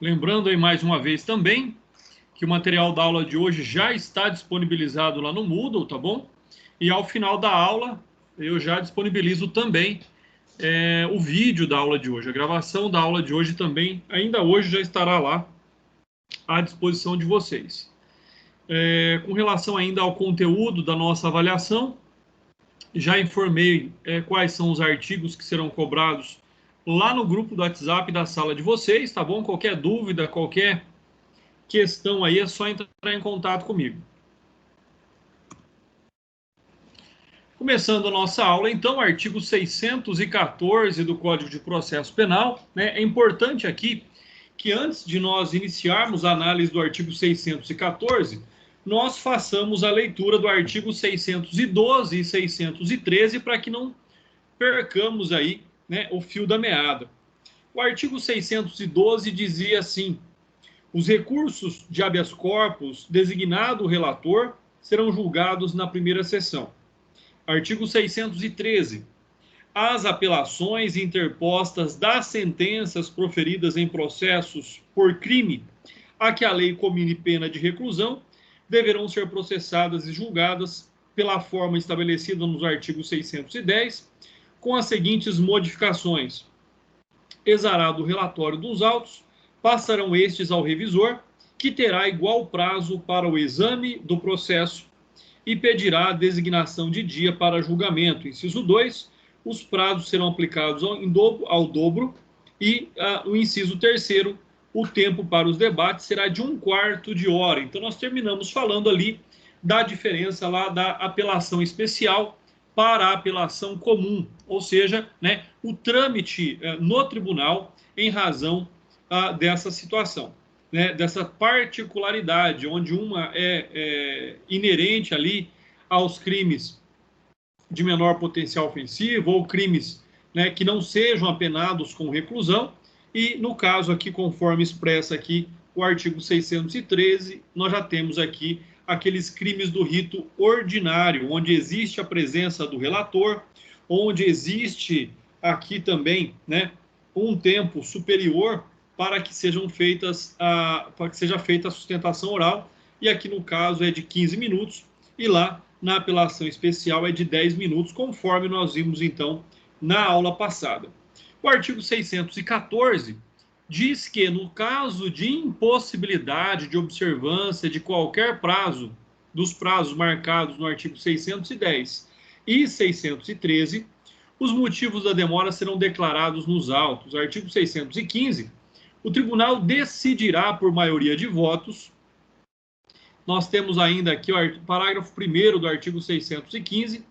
Lembrando aí mais uma vez também que o material da aula de hoje já está disponibilizado lá no Moodle, tá bom? E ao final da aula eu já disponibilizo também o vídeo da aula de hoje. A gravação da aula de hoje também, ainda hoje, já estará lá à disposição de vocês. Com relação ainda ao conteúdo da nossa avaliação, já informei quais são os artigos que serão cobrados lá no grupo do WhatsApp da sala de vocês, tá bom? Qualquer dúvida, qualquer questão aí, é só entrar em contato comigo. Começando a nossa aula, então, artigo 614 do Código de Processo Penal, né? É importante aqui que antes de nós iniciarmos a análise do artigo 614, nós façamos a leitura do artigo 612 e 613 para que não percamos aí, né, o fio da meada. O artigo 612 dizia assim: os recursos de habeas corpus designado o relator serão julgados na primeira sessão. Artigo 613. As apelações interpostas das sentenças proferidas em processos por crime a que a lei comine pena de reclusão deverão ser processadas e julgadas pela forma estabelecida nos artigos 610, com as seguintes modificações: exarado o relatório dos autos, passarão estes ao revisor, que terá igual prazo para o exame do processo e pedirá a designação de dia para julgamento. Inciso 2, os prazos serão aplicados ao dobro e o inciso 3º, o tempo para os debates será de 1/4 de hora. Então nós terminamos falando ali da diferença lá da apelação especial para a apelação comum, ou seja, né, o trâmite no tribunal em razão dessa situação, né, dessa particularidade, onde uma é inerente ali aos crimes de menor potencial ofensivo ou crimes, né, que não sejam apenados com reclusão, e no caso aqui, conforme expressa aqui o artigo 613, nós já temos aqui aqueles crimes do rito ordinário, onde existe a presença do relator, onde existe aqui também, né, um tempo superior para que sejam feitas para que seja feita a sustentação oral, e aqui no caso é de 15 minutos, e lá na apelação especial é de 10 minutos, conforme nós vimos então na aula passada. O artigo 614 diz que, no caso de impossibilidade de observância de qualquer prazo, dos prazos marcados no artigo 610 e 613, os motivos da demora serão declarados nos autos. Artigo 615, o tribunal decidirá por maioria de votos. Nós temos ainda aqui o parágrafo 1º do artigo 615,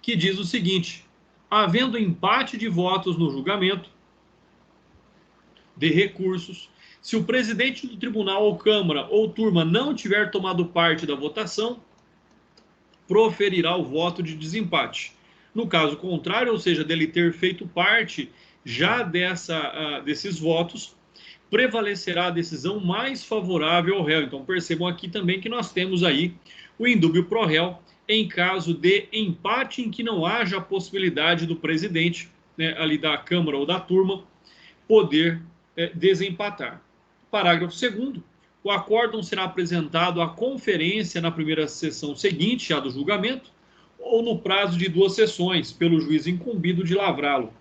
que diz o seguinte: havendo empate de votos no julgamento de recursos, se o presidente do tribunal ou câmara ou turma não tiver tomado parte da votação, proferirá o voto de desempate. No caso contrário, ou seja, dele ter feito parte já desses votos, prevalecerá a decisão mais favorável ao réu. Então percebam aqui também que nós temos aí o indúbio pro réu em caso de empate em que não haja a possibilidade do presidente, né, ali da Câmara ou da turma, poder desempatar. Parágrafo 2º, o acórdão será apresentado à conferência na primeira sessão seguinte, já do julgamento, ou no prazo de 2 sessões, pelo juiz incumbido de lavrá-lo.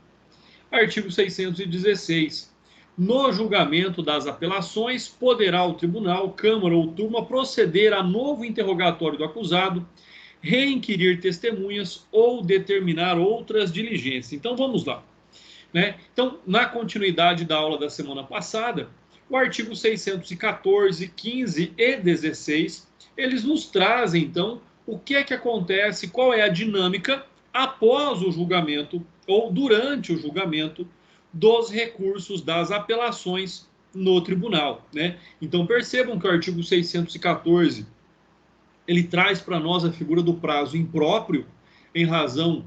Artigo 616. No julgamento das apelações, poderá o tribunal, câmara ou turma proceder a novo interrogatório do acusado, reinquirir testemunhas ou determinar outras diligências. Então, vamos lá, né? Então, na continuidade da aula da semana passada, o artigo 614, 15 e 16, eles nos trazem, então, o que é que acontece, qual é a dinâmica após o julgamento ou durante o julgamento dos recursos das apelações no tribunal, né? Então percebam que o artigo 614 ele traz para nós a figura do prazo impróprio em razão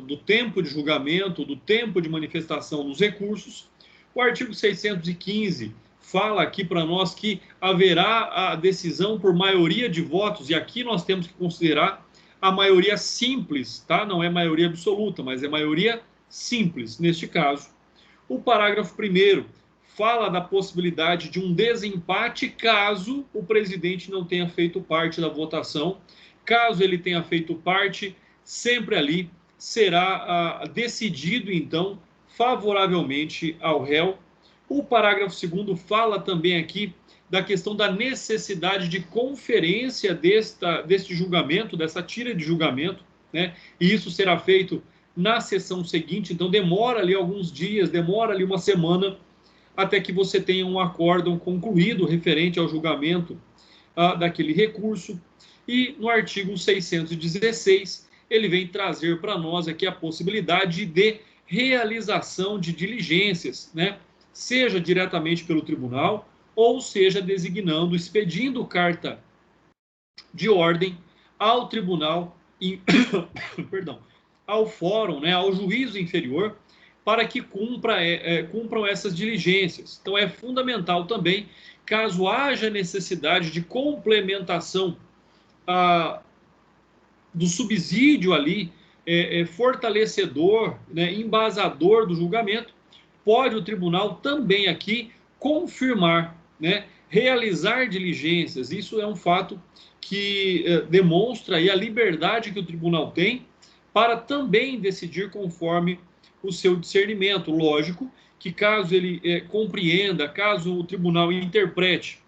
do tempo de julgamento, do tempo de manifestação dos recursos. O artigo 615 fala aqui para nós que haverá a decisão por maioria de votos, e aqui nós temos que considerar a maioria simples, tá? Não é maioria absoluta, mas é maioria simples, neste caso. O parágrafo 1º fala da possibilidade de um desempate caso o presidente não tenha feito parte da votação. Caso ele tenha feito parte, sempre ali será decidido, então, favoravelmente ao réu. O parágrafo 2º fala também aqui da questão da necessidade de conferência deste julgamento, dessa tira de julgamento, né? E isso será feito na sessão seguinte, então demora ali alguns dias, demora ali uma semana, até que você tenha um acórdão concluído referente ao julgamento daquele recurso. E no artigo 616, ele vem trazer para nós aqui a possibilidade de realização de diligências, né? Seja diretamente pelo tribunal, ou seja designando, expedindo carta de ordem ao tribunal, perdão, ao fórum, né, ao juízo inferior, para que cumpram essas diligências. Então é fundamental também, caso haja necessidade de complementação do subsídio ali, fortalecedor, né, embasador do julgamento, pode o tribunal também aqui confirmar, né, realizar diligências. Isso é um fato que demonstra aí a liberdade que o tribunal tem para também decidir conforme o seu discernimento. Lógico que caso ele compreenda, caso o tribunal interprete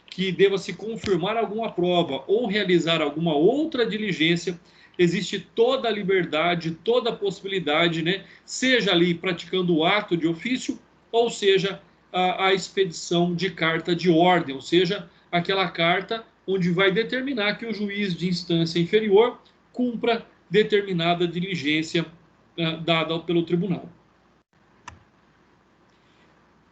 que deva se confirmar alguma prova ou realizar alguma outra diligência, existe toda a liberdade, toda a possibilidade, né? Seja ali praticando o ato de ofício, ou seja, a expedição de carta de ordem, ou seja, aquela carta onde vai determinar que o juiz de instância inferior cumpra determinada diligência dada pelo tribunal.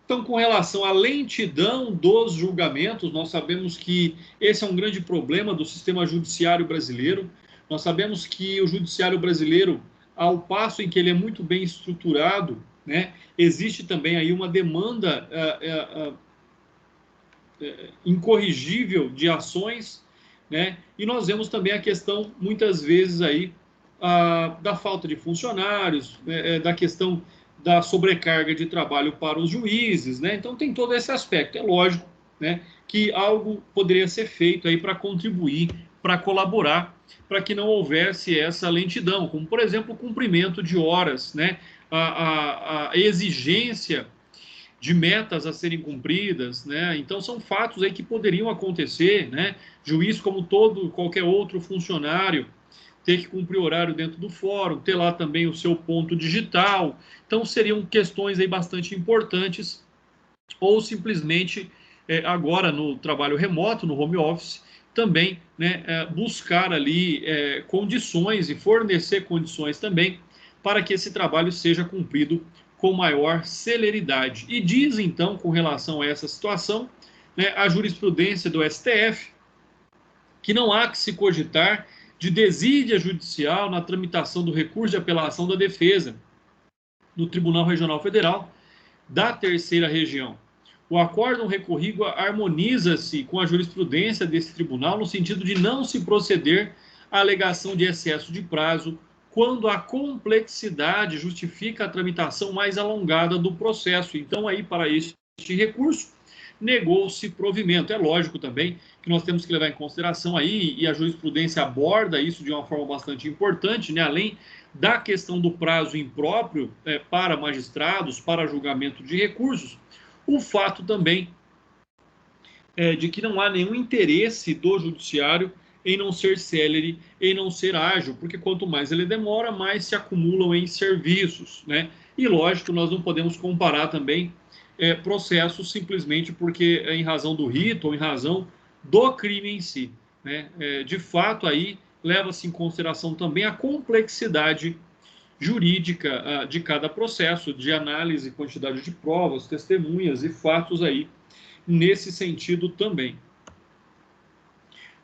Então, com relação à lentidão dos julgamentos, nós sabemos que esse é um grande problema do sistema judiciário brasileiro. Nós sabemos que o judiciário brasileiro, ao passo em que ele é muito bem estruturado, né, existe também aí uma demanda incorrigível de ações, né, e nós vemos também a questão, muitas vezes, aí, da falta de funcionários, da questão da sobrecarga de trabalho para os juízes, né? Então tem todo esse aspecto. É lógico, né, que algo poderia ser feito aí para contribuir, para colaborar, para que não houvesse essa lentidão, como por exemplo o cumprimento de horas, né, a exigência de metas a serem cumpridas, né? Então são fatos aí que poderiam acontecer, né? Juiz, como qualquer outro funcionário, ter que cumprir horário dentro do fórum, ter lá também o seu ponto digital. Então, seriam questões aí bastante importantes, ou simplesmente, agora no trabalho remoto, no home office, também, né, buscar ali condições e fornecer condições também para que esse trabalho seja cumprido com maior celeridade. E diz, então, com relação a essa situação, né, a jurisprudência do STF, que não há que se cogitar de desídia judicial na tramitação do recurso de apelação da defesa no Tribunal Regional Federal da Terceira Região. O acórdão recorrido harmoniza-se com a jurisprudência desse tribunal no sentido de não se proceder à alegação de excesso de prazo quando a complexidade justifica a tramitação mais alongada do processo. Então, aí, para este recurso, negou-se provimento. É lógico também que nós temos que levar em consideração aí, e a jurisprudência aborda isso de uma forma bastante importante, né? Além da questão do prazo impróprio para magistrados, para julgamento de recursos, o fato também de que não há nenhum interesse do judiciário em não ser célere, em não ser ágil, porque quanto mais ele demora, mais se acumulam em serviços, né? E lógico, nós não podemos comparar também processos simplesmente porque em razão do rito ou em razão do crime em si, né? De fato, aí leva-se em consideração também a complexidade jurídica de cada processo, de análise, quantidade de provas, testemunhas e fatos aí nesse sentido também.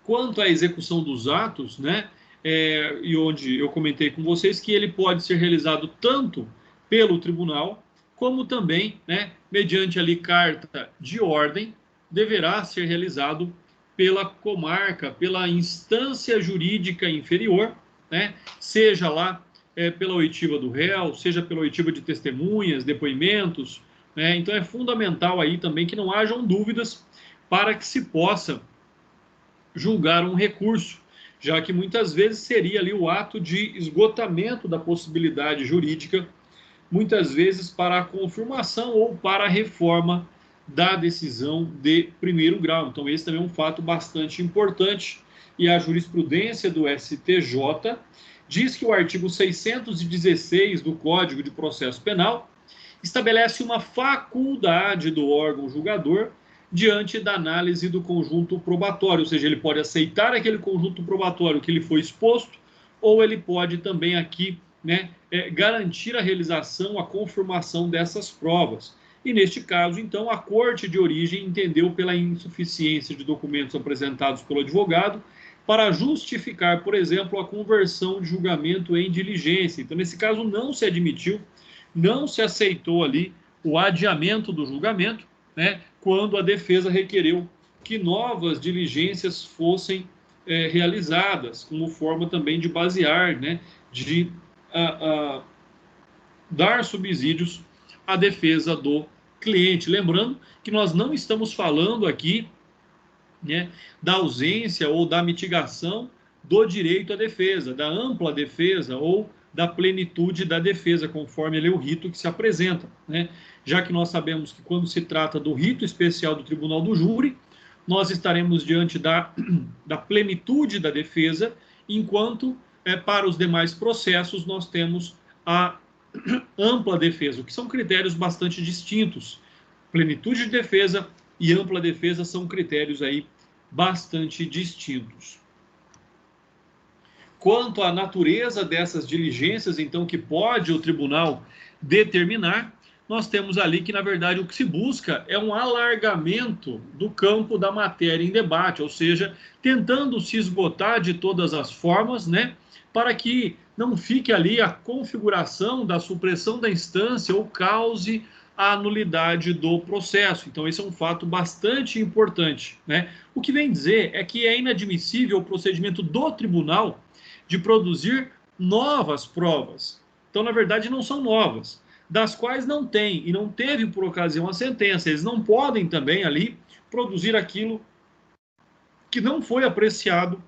Quanto à execução dos atos, né, e onde eu comentei com vocês que ele pode ser realizado tanto pelo tribunal, como também, né, mediante ali carta de ordem, deverá ser realizado pela comarca, pela instância jurídica inferior, né, seja lá pela oitiva do réu, seja pela oitiva de testemunhas, depoimentos, né? Então é fundamental aí também que não hajam dúvidas para que se possa julgar um recurso, já que muitas vezes seria ali o ato de esgotamento da possibilidade jurídica, muitas vezes para a confirmação ou para a reforma da decisão de primeiro grau. Então esse também é um fato bastante importante, e a jurisprudência do STJ diz que o artigo 616 do Código de Processo Penal estabelece uma faculdade do órgão julgador diante da análise do conjunto probatório, ou seja, ele pode aceitar aquele conjunto probatório que lhe foi exposto, ou ele pode também aqui, né, garantir a realização, a confirmação dessas provas. E neste caso, então, a corte de origem entendeu pela insuficiência de documentos apresentados pelo advogado para justificar, por exemplo, a conversão de julgamento em diligência. Então, nesse caso, não se admitiu, não se aceitou ali o adiamento do julgamento, né, quando a defesa requereu que novas diligências fossem realizadas, como forma também de basear, né, de dar subsídios à defesa do cliente. Lembrando que nós não estamos falando aqui, né, da ausência ou da mitigação do direito à defesa, da ampla defesa ou da plenitude da defesa, conforme ele é o rito que se apresenta, né? Já que nós sabemos que quando se trata do rito especial do Tribunal do Júri, nós estaremos diante da plenitude da defesa, enquanto para os demais processos nós temos a ampla defesa, o que são critérios bastante distintos. Plenitude de defesa e ampla defesa são critérios aí bastante distintos. Quanto à natureza dessas diligências, então, que pode o tribunal determinar, nós temos ali que, na verdade, o que se busca é um alargamento do campo da matéria em debate, ou seja, tentando se esgotar de todas as formas, né, para que não fique ali a configuração da supressão da instância ou cause a nulidade do processo. Então, esse é um fato bastante importante, né? O que vem dizer é que é inadmissível o procedimento do tribunal de produzir novas provas. Então, na verdade, não são novas, das quais não tem e não teve por ocasião a sentença. Eles não podem também ali produzir aquilo que não foi apreciado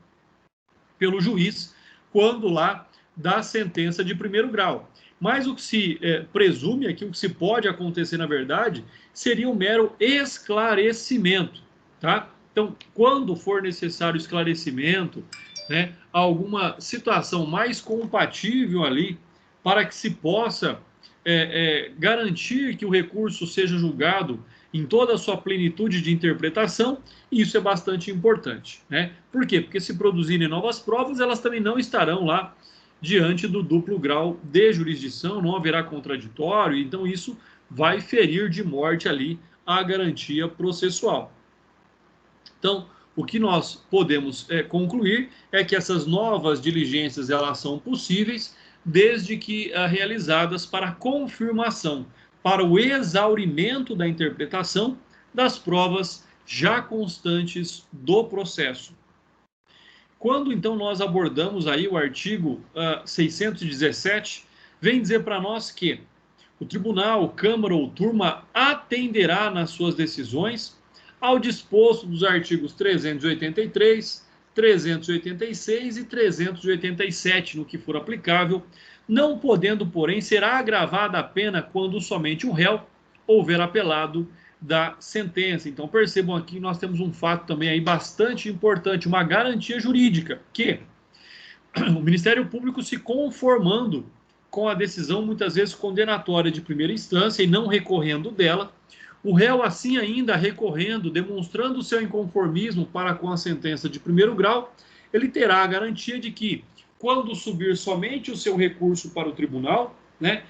pelo juiz quando lá da sentença de primeiro grau. Mas o que se presume aqui, o que se pode acontecer, na verdade, seria um mero esclarecimento, tá? Então, quando for necessário esclarecimento, né, alguma situação mais compatível ali, para que se possa garantir que o recurso seja julgado em toda a sua plenitude de interpretação, isso é bastante importante, né? Por quê? Porque se produzirem novas provas, elas também não estarão lá diante do duplo grau de jurisdição, não haverá contraditório, então isso vai ferir de morte ali a garantia processual. Então, o que nós podemos concluir é que essas novas diligências elas são possíveis desde que realizadas para confirmação, para o exaurimento da interpretação das provas já constantes do processo. Quando, então, nós abordamos aí o artigo 617, vem dizer para nós que o tribunal, câmara ou turma atenderá nas suas decisões ao disposto dos artigos 383, 386 e 387, no que for aplicável, não podendo, porém, ser agravada a pena quando somente o réu houver apelado da sentença. Então percebam aqui, nós temos um fato também aí bastante importante, uma garantia jurídica, que o Ministério Público se conformando com a decisão muitas vezes condenatória de primeira instância e não recorrendo dela, o réu assim ainda recorrendo, demonstrando seu inconformismo para com a sentença de primeiro grau, ele terá a garantia de que, quando subir somente o seu recurso para o tribunal, né,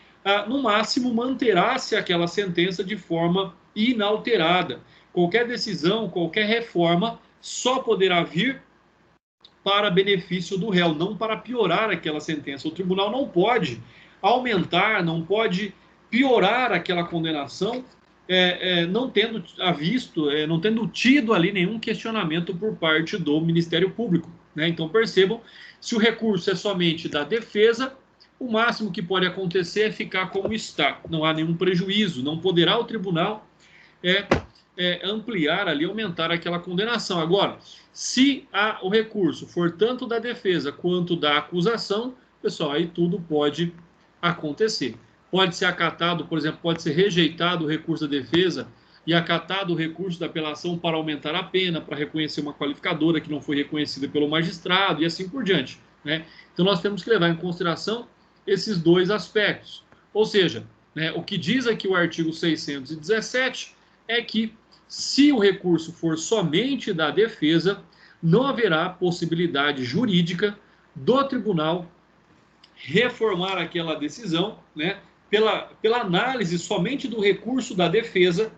no máximo manterá-se aquela sentença de forma inalterada. Qualquer decisão, qualquer reforma só poderá vir para benefício do réu, não para piorar aquela sentença. O tribunal não pode aumentar, não pode piorar aquela condenação, não tendo não tendo tido ali nenhum questionamento por parte do Ministério Público, né? Então percebam, se o recurso é somente da defesa, o máximo que pode acontecer é ficar como está. Não há nenhum prejuízo. Não poderá o tribunal ampliar ali, aumentar aquela condenação. Agora, se o recurso for tanto da defesa quanto da acusação, pessoal, aí tudo pode acontecer. Pode ser acatado, por exemplo, pode ser rejeitado o recurso da defesa e acatado o recurso da apelação para aumentar a pena, para reconhecer uma qualificadora que não foi reconhecida pelo magistrado e assim por diante, né? Então nós temos que levar em consideração esses dois aspectos. Ou seja, né, o que diz aqui o artigo 617 é que se o recurso for somente da defesa, não haverá possibilidade jurídica do tribunal reformar aquela decisão, né, pela análise somente do recurso da defesa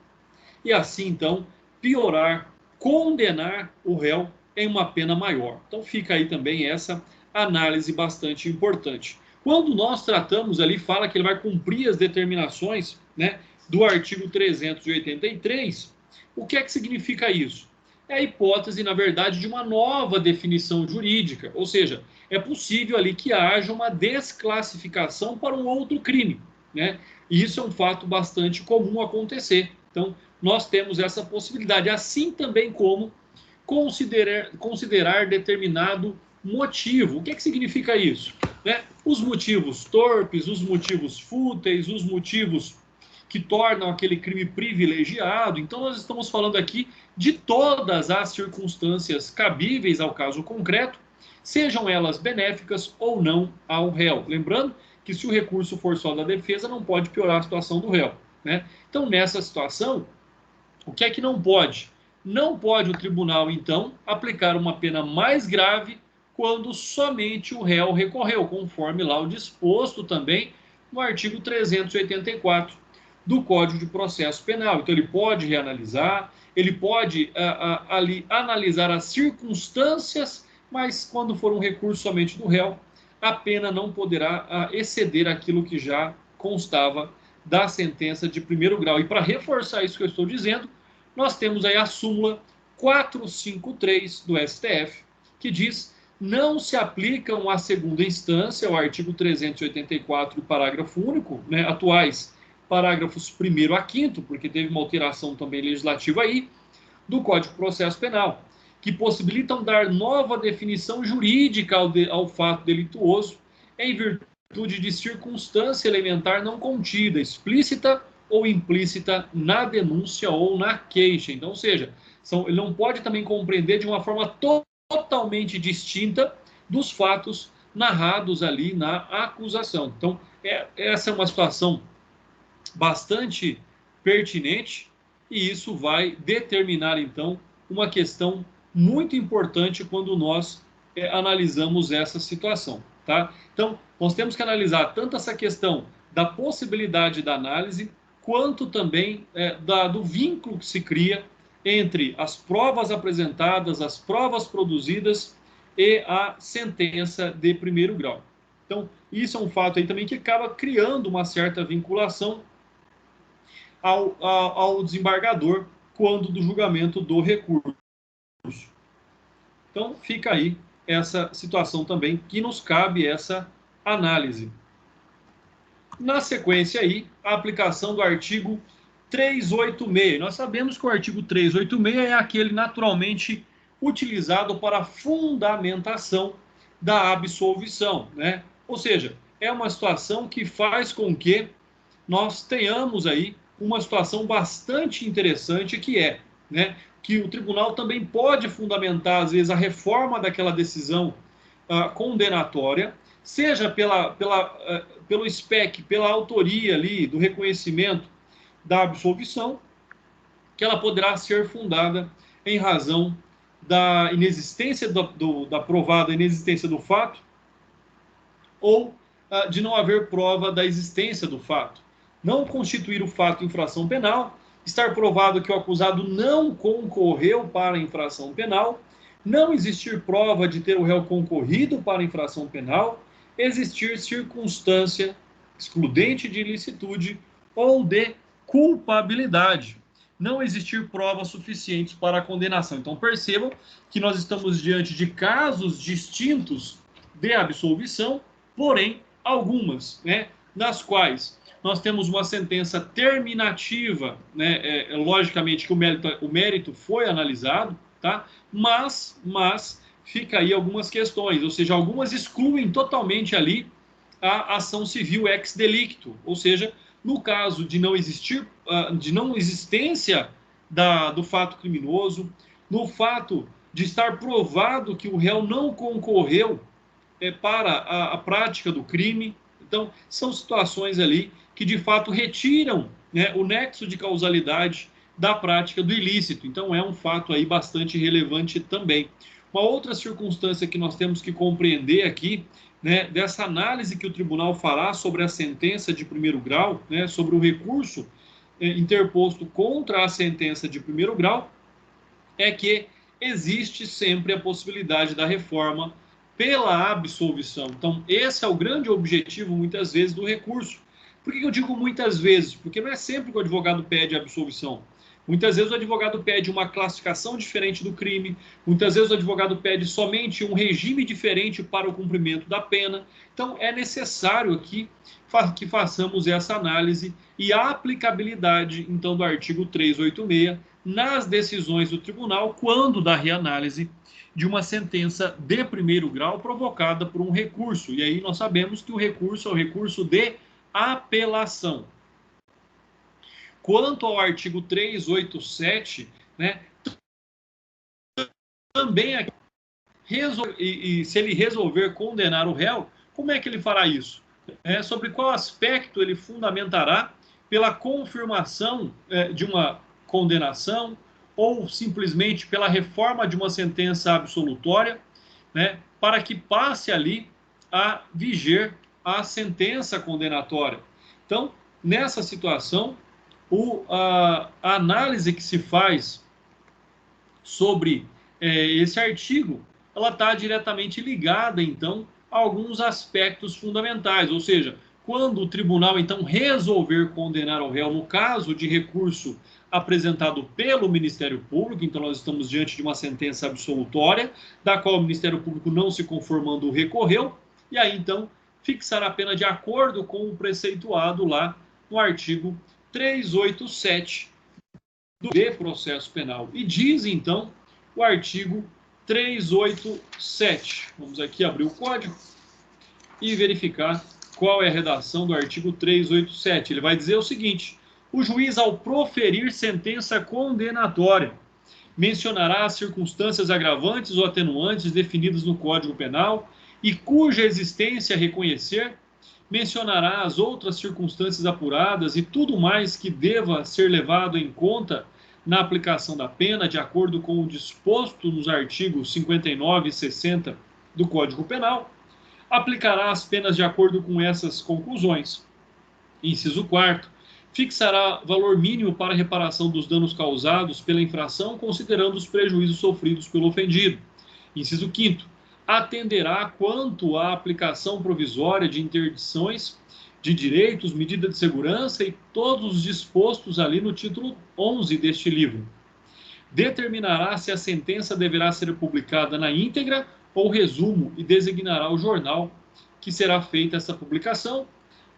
e assim, então, piorar, condenar o réu em uma pena maior. Então fica aí também essa análise bastante importante. Quando nós tratamos ali, fala que ele vai cumprir as determinações, né, do artigo 383, o que é que significa isso? É a hipótese, na verdade, de uma nova definição jurídica, ou seja, é possível ali que haja uma desclassificação para um outro crime, né? E isso é um fato bastante comum acontecer. Então, nós temos essa possibilidade, assim também como considerar determinado motivo. O que é que significa isso? Né? Os motivos torpes, os motivos fúteis, os motivos que tornam aquele crime privilegiado. Então, nós estamos falando aqui de todas as circunstâncias cabíveis ao caso concreto, sejam elas benéficas ou não ao réu. Lembrando que se o recurso for só da defesa, não pode piorar a situação do réu, né? Então, nessa situação, o que é que não pode? Não pode o tribunal, então, aplicar uma pena mais grave quando somente o réu recorreu, conforme lá o disposto também no artigo 384 do Código de Processo Penal. Então, ele pode reanalisar, ele pode ali analisar as circunstâncias, mas quando for um recurso somente do réu, a pena não poderá exceder aquilo que já constava da sentença de primeiro grau. E para reforçar isso que eu estou dizendo, nós temos aí a súmula 453 do STF, que diz: não se aplicam à segunda instância, o artigo 384, parágrafo único, né, atuais parágrafos 1º a 5º, porque teve uma alteração também legislativa aí, do Código de Processo Penal, que possibilitam dar nova definição jurídica ao fato delituoso em virtude de circunstância elementar não contida, explícita ou implícita na denúncia ou na queixa. Então, ou seja, ele não pode também compreender de uma forma totalmente distinta dos fatos narrados ali na acusação. Então, essa é uma situação bastante pertinente e isso vai determinar, então, uma questão muito importante quando nós analisamos essa situação, tá? Então, nós temos que analisar tanto essa questão da possibilidade da análise, quanto também do vínculo que se cria entre as provas apresentadas, as provas produzidas e a sentença de primeiro grau. Então, isso é um fato aí também que acaba criando uma certa vinculação ao desembargador quando do julgamento do recurso. Então, fica aí essa situação também que nos cabe essa análise. Na sequência aí, a aplicação do artigo 386. Nós sabemos que o artigo 386 é aquele naturalmente utilizado para a fundamentação da absolvição, né? Ou seja, é uma situação que faz com que nós tenhamos aí uma situação bastante interessante que é, né, que o tribunal também pode fundamentar, às vezes, a reforma daquela decisão condenatória, seja pelo SPEC, pela autoria ali do reconhecimento da absolvição, que ela poderá ser fundada em razão da inexistência da provada inexistência do fato ou de não haver prova da existência do fato. Não constituir o fato infração penal, estar provado que o acusado não concorreu para a infração penal, não existir prova de ter o réu concorrido para a infração penal, existir circunstância excludente de ilicitude ou de culpabilidade, não existir provas suficientes para a condenação. Então percebam que nós estamos diante de casos distintos de absolvição, porém algumas, né, nas quais nós temos uma sentença terminativa, né, logicamente que o mérito foi analisado, tá? Mas fica aí algumas questões, ou seja, algumas excluem totalmente ali a ação civil ex delicto, ou seja, no caso de não existir, de não existência do fato criminoso, no fato de estar provado que o réu não concorreu para a prática do crime. Então, são situações ali que de fato retiram, né, o nexo de causalidade da prática do ilícito. Então, é um fato aí bastante relevante também. Uma outra circunstância que nós temos que compreender aqui, né, dessa análise que o tribunal fará sobre a sentença de primeiro grau, né, sobre o recurso interposto contra a sentença de primeiro grau, é que existe sempre a possibilidade da reforma pela absolvição. Então, esse é o grande objetivo, muitas vezes, do recurso. Por que eu digo muitas vezes? Porque não é sempre que o advogado pede absolvição. Muitas vezes o advogado pede uma classificação diferente do crime, muitas vezes o advogado pede somente um regime diferente para o cumprimento da pena. Então, é necessário aqui que façamos essa análise e a aplicabilidade, então, do artigo 386 nas decisões do tribunal quando da reanálise de uma sentença de primeiro grau provocada por um recurso. E aí nós sabemos que o recurso é o recurso de apelação. Quanto ao artigo 387, né, também e se ele resolver condenar o réu, como é que ele fará isso? Sobre qual aspecto ele fundamentará pela confirmação de uma condenação ou simplesmente pela reforma de uma sentença absolutória, né, para que passe ali a viger a sentença condenatória. Então, nessa situação, a análise que se faz sobre esse artigo, ela está diretamente ligada, então, a alguns aspectos fundamentais, ou seja, quando o tribunal, então, resolver condenar o réu no caso de recurso apresentado pelo Ministério Público, então nós estamos diante de uma sentença absolutória, da qual o Ministério Público, não se conformando, recorreu, e aí, então, fixar a pena de acordo com o preceituado lá no artigo 387 do processo penal. E diz, então, o artigo 387. Vamos aqui abrir o código e verificar qual é a redação do artigo 387. Ele vai dizer o seguinte: o juiz, ao proferir sentença condenatória, mencionará as circunstâncias agravantes ou atenuantes definidas no Código Penal e cuja existência reconhecer, mencionará as outras circunstâncias apuradas e tudo mais que deva ser levado em conta na aplicação da pena, de acordo com o disposto nos artigos 59 e 60 do Código Penal, aplicará as penas de acordo com essas conclusões. Inciso 4º, fixará valor mínimo para reparação dos danos causados pela infração, considerando os prejuízos sofridos pelo ofendido. Inciso 5º, atenderá quanto à aplicação provisória de interdições de direitos, medida de segurança e todos os dispostos ali no título 11 deste livro. Determinará se a sentença deverá ser publicada na íntegra ou resumo e designará o jornal que será feita essa publicação.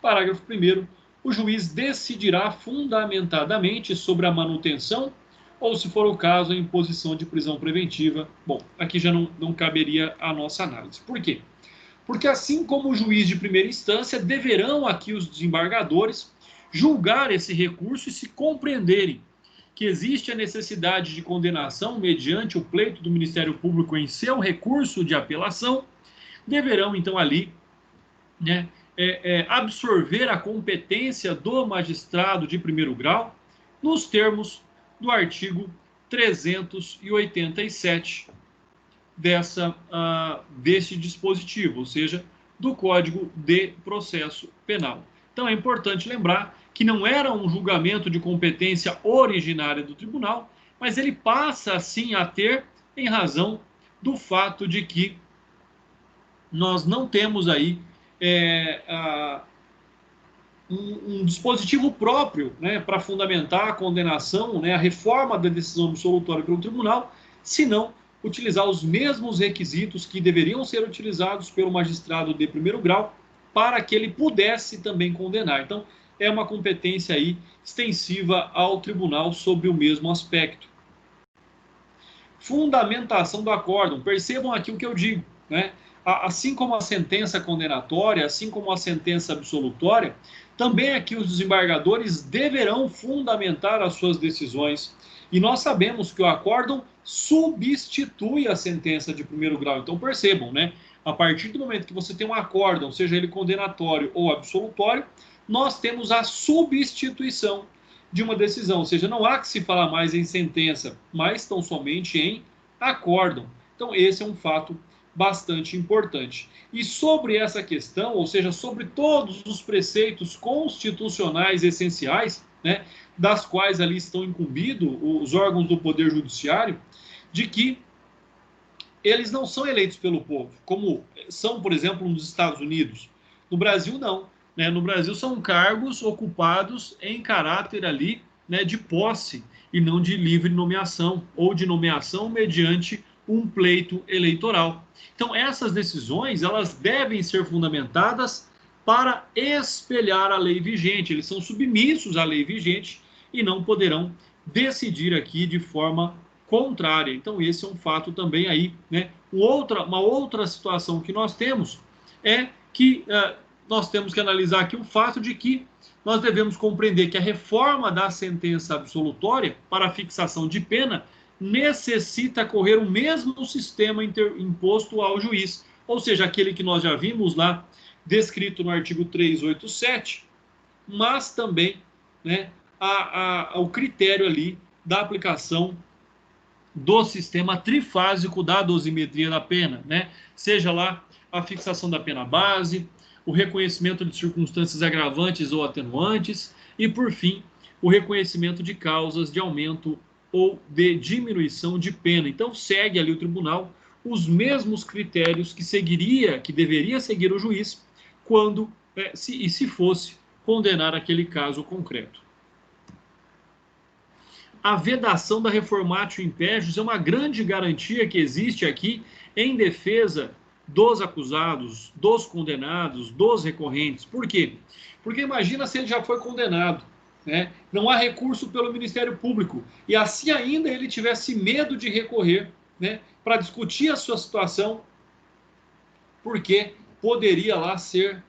Parágrafo 1º, o juiz decidirá fundamentadamente sobre a manutenção ou, se for o caso, a imposição de prisão preventiva. Bom, aqui já não caberia a nossa análise. Por quê? Porque assim como o juiz de primeira instância, deverão aqui os desembargadores julgar esse recurso e se compreenderem que existe a necessidade de condenação mediante o pleito do Ministério Público em seu recurso de apelação, deverão então ali, né, absorver a competência do magistrado de primeiro grau nos termos do artigo 387 desse dispositivo, ou seja, do Código de Processo Penal. Então é importante lembrar que não era um julgamento de competência originária do tribunal, mas ele passa assim a ter em razão do fato de que nós não temos aí um dispositivo próprio, né, para fundamentar a condenação, né, a reforma da decisão absolutória pelo tribunal, senão utilizar os mesmos requisitos que deveriam ser utilizados pelo magistrado de primeiro grau para que ele pudesse também condenar. Então, é uma competência aí extensiva ao tribunal sobre o mesmo aspecto. Fundamentação do acórdão. Percebam aqui o que eu digo, né? Assim como a sentença condenatória, assim como a sentença absolutória, também aqui os desembargadores deverão fundamentar as suas decisões. E nós sabemos que o acórdão substitui a sentença de primeiro grau. Então percebam, né? A partir do momento que você tem um acórdão, seja ele condenatório ou absolutório, nós temos a substituição de uma decisão, ou seja, não há que se falar mais em sentença, mas tão somente em acórdão. Então esse é um fato bastante importante. E sobre essa questão, ou seja, sobre todos os preceitos constitucionais essenciais, né, das quais ali estão incumbidos os órgãos do Poder Judiciário, de que eles não são eleitos pelo povo, como são, por exemplo, nos Estados Unidos. No Brasil, não. Né? No Brasil, são cargos ocupados em caráter ali, né, de posse e não de livre nomeação, ou de nomeação mediante um pleito eleitoral. Então, essas decisões, elas devem ser fundamentadas para espelhar a lei vigente. Eles são submissos à lei vigente e não poderão decidir aqui de forma contrária. Então, esse é um fato também aí, né? Uma outra situação que nós temos é que nós temos que analisar aqui o fato de que nós devemos compreender que a reforma da sentença absolutória para a fixação de pena necessita correr o mesmo sistema imposto ao juiz, ou seja, aquele que nós já vimos lá descrito no artigo 387, mas também, né, o critério ali da aplicação do sistema trifásico da dosimetria da pena, né? Seja lá a fixação da pena base, o reconhecimento de circunstâncias agravantes ou atenuantes e, por fim, o reconhecimento de causas de aumento ou de diminuição de pena. Então, segue ali o tribunal os mesmos critérios que deveria seguir o juiz quando, se fosse condenar aquele caso concreto. A vedação da reformatio impejus é uma grande garantia que existe aqui em defesa dos acusados, dos condenados, dos recorrentes. Por quê? Porque imagina se ele já foi condenado, né? Não há recurso pelo Ministério Público, e assim ainda ele tivesse medo de recorrer, né, para discutir a sua situação, porque poderia lá ser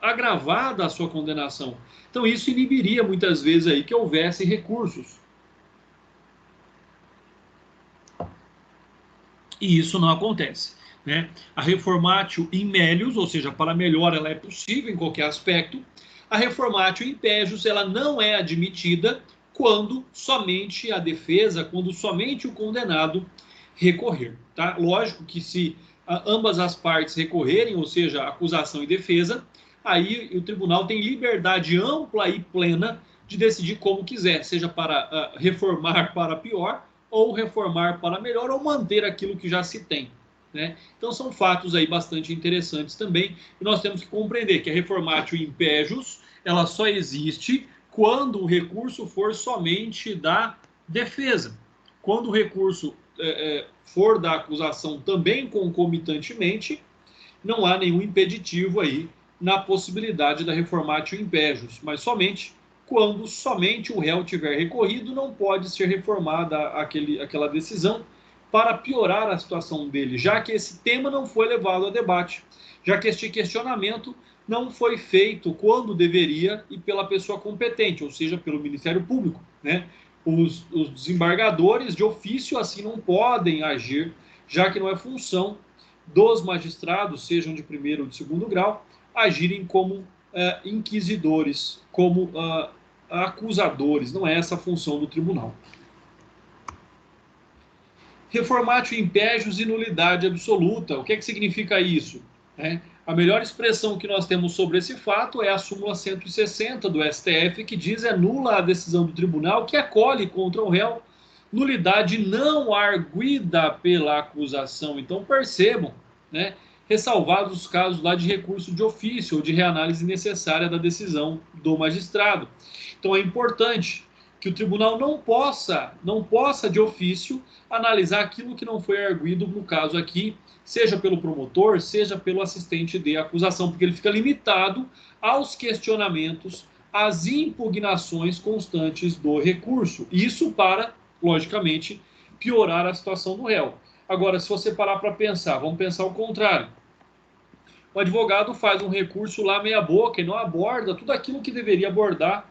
agravada a sua condenação. Então isso inibiria muitas vezes aí que houvesse recursos. E isso não acontece, né? A reformatio in melius, ou seja, para melhor, ela é possível em qualquer aspecto. A reformatio in pejus, ela não é admitida quando somente a defesa, quando somente o condenado recorrer, tá? Lógico que se ambas as partes recorrerem, ou seja, acusação e defesa, aí o tribunal tem liberdade ampla e plena de decidir como quiser, seja para reformar para pior, ou reformar para melhor, ou manter aquilo que já se tem, né? Então são fatos aí bastante interessantes também, e nós temos que compreender que a reformatio in pejus, ela só existe quando o recurso for somente da defesa. Quando o recurso for da acusação também concomitantemente, não há nenhum impeditivo aí na possibilidade da reformatio in pejus, mas somente quando somente o réu tiver recorrido, não pode ser reformada aquela decisão para piorar a situação dele, já que esse tema não foi levado a debate, já que este questionamento não foi feito quando deveria e pela pessoa competente, ou seja, pelo Ministério Público, né? Os desembargadores de ofício assim não podem agir, já que não é função dos magistrados, sejam de primeiro ou de segundo grau, agirem como inquisidores, como acusadores. Não é essa a função do tribunal. Reformatio in pejus e nulidade absoluta. O que significa isso? A melhor expressão que nós temos sobre esse fato é a súmula 160 do STF, que diz é nula a decisão do tribunal que acolhe contra o réu nulidade não arguida pela acusação. Então percebam, né, ressalvados os casos lá de recurso de ofício ou de reanálise necessária da decisão do magistrado. Então é importante que o tribunal não possa de ofício analisar aquilo que não foi arguido no caso aqui, seja pelo promotor, seja pelo assistente de acusação, porque ele fica limitado aos questionamentos, às impugnações constantes do recurso. Isso para, logicamente, piorar a situação do réu. Agora, se você parar para pensar, vamos pensar o contrário. O advogado faz um recurso lá meia boca e não aborda tudo aquilo que deveria abordar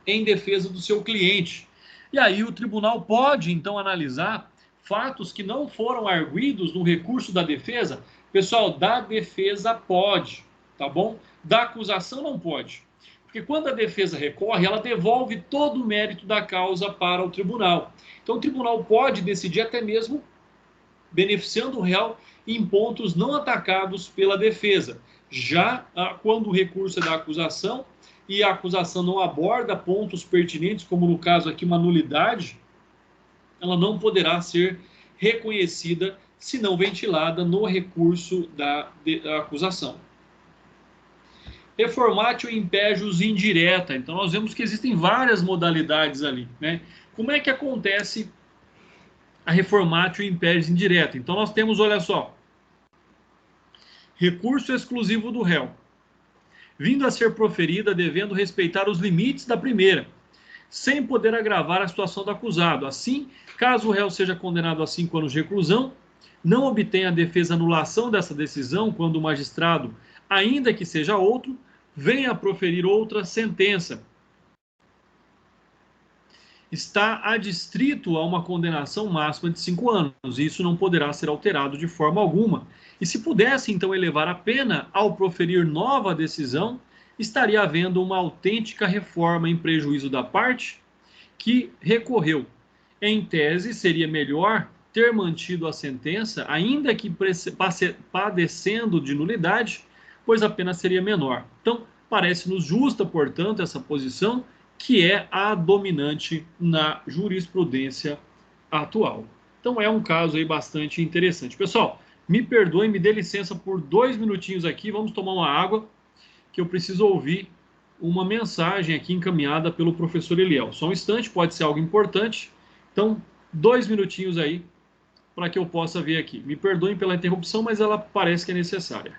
em defesa do seu cliente. E aí o tribunal pode, então, analisar fatos que não foram arguidos no recurso da defesa. Pessoal, da defesa pode, tá bom? Da acusação não pode. Porque quando a defesa recorre, ela devolve todo o mérito da causa para o tribunal. Então o tribunal pode decidir até mesmo beneficiando o réu em pontos não atacados pela defesa. Já quando o recurso é da acusação e a acusação não aborda pontos pertinentes, como no caso aqui uma nulidade, ela não poderá ser reconhecida se não ventilada no recurso da acusação. Reformatio impejus indireta. Então nós vemos que existem várias modalidades ali, né? Como é que acontece a reformatio impejus indireta? Então nós temos, olha só, recurso exclusivo do réu, vindo a ser proferida devendo respeitar os limites da primeira, sem poder agravar a situação do acusado. Assim, caso o réu seja condenado a 5 anos de reclusão, não obtenha a defesa anulação dessa decisão quando o magistrado, ainda que seja outro, venha a proferir outra sentença. Está adstrito a uma condenação máxima de 5 anos, e isso não poderá ser alterado de forma alguma. E se pudesse, então, elevar a pena ao proferir nova decisão, estaria havendo uma autêntica reforma em prejuízo da parte que recorreu. Em tese, seria melhor ter mantido a sentença, ainda que padecendo de nulidade, pois a pena seria menor. Então, parece-nos justa, portanto, essa posição, que é a dominante na jurisprudência atual. Então é um caso aí bastante interessante. Pessoal, me perdoem, me dê licença por 2 minutinhos aqui, vamos tomar uma água, que eu preciso ouvir uma mensagem aqui encaminhada pelo professor Eliel. Só um instante, pode ser algo importante. Então, 2 minutinhos aí para que eu possa ver aqui. Me perdoem pela interrupção, mas ela parece que é necessária.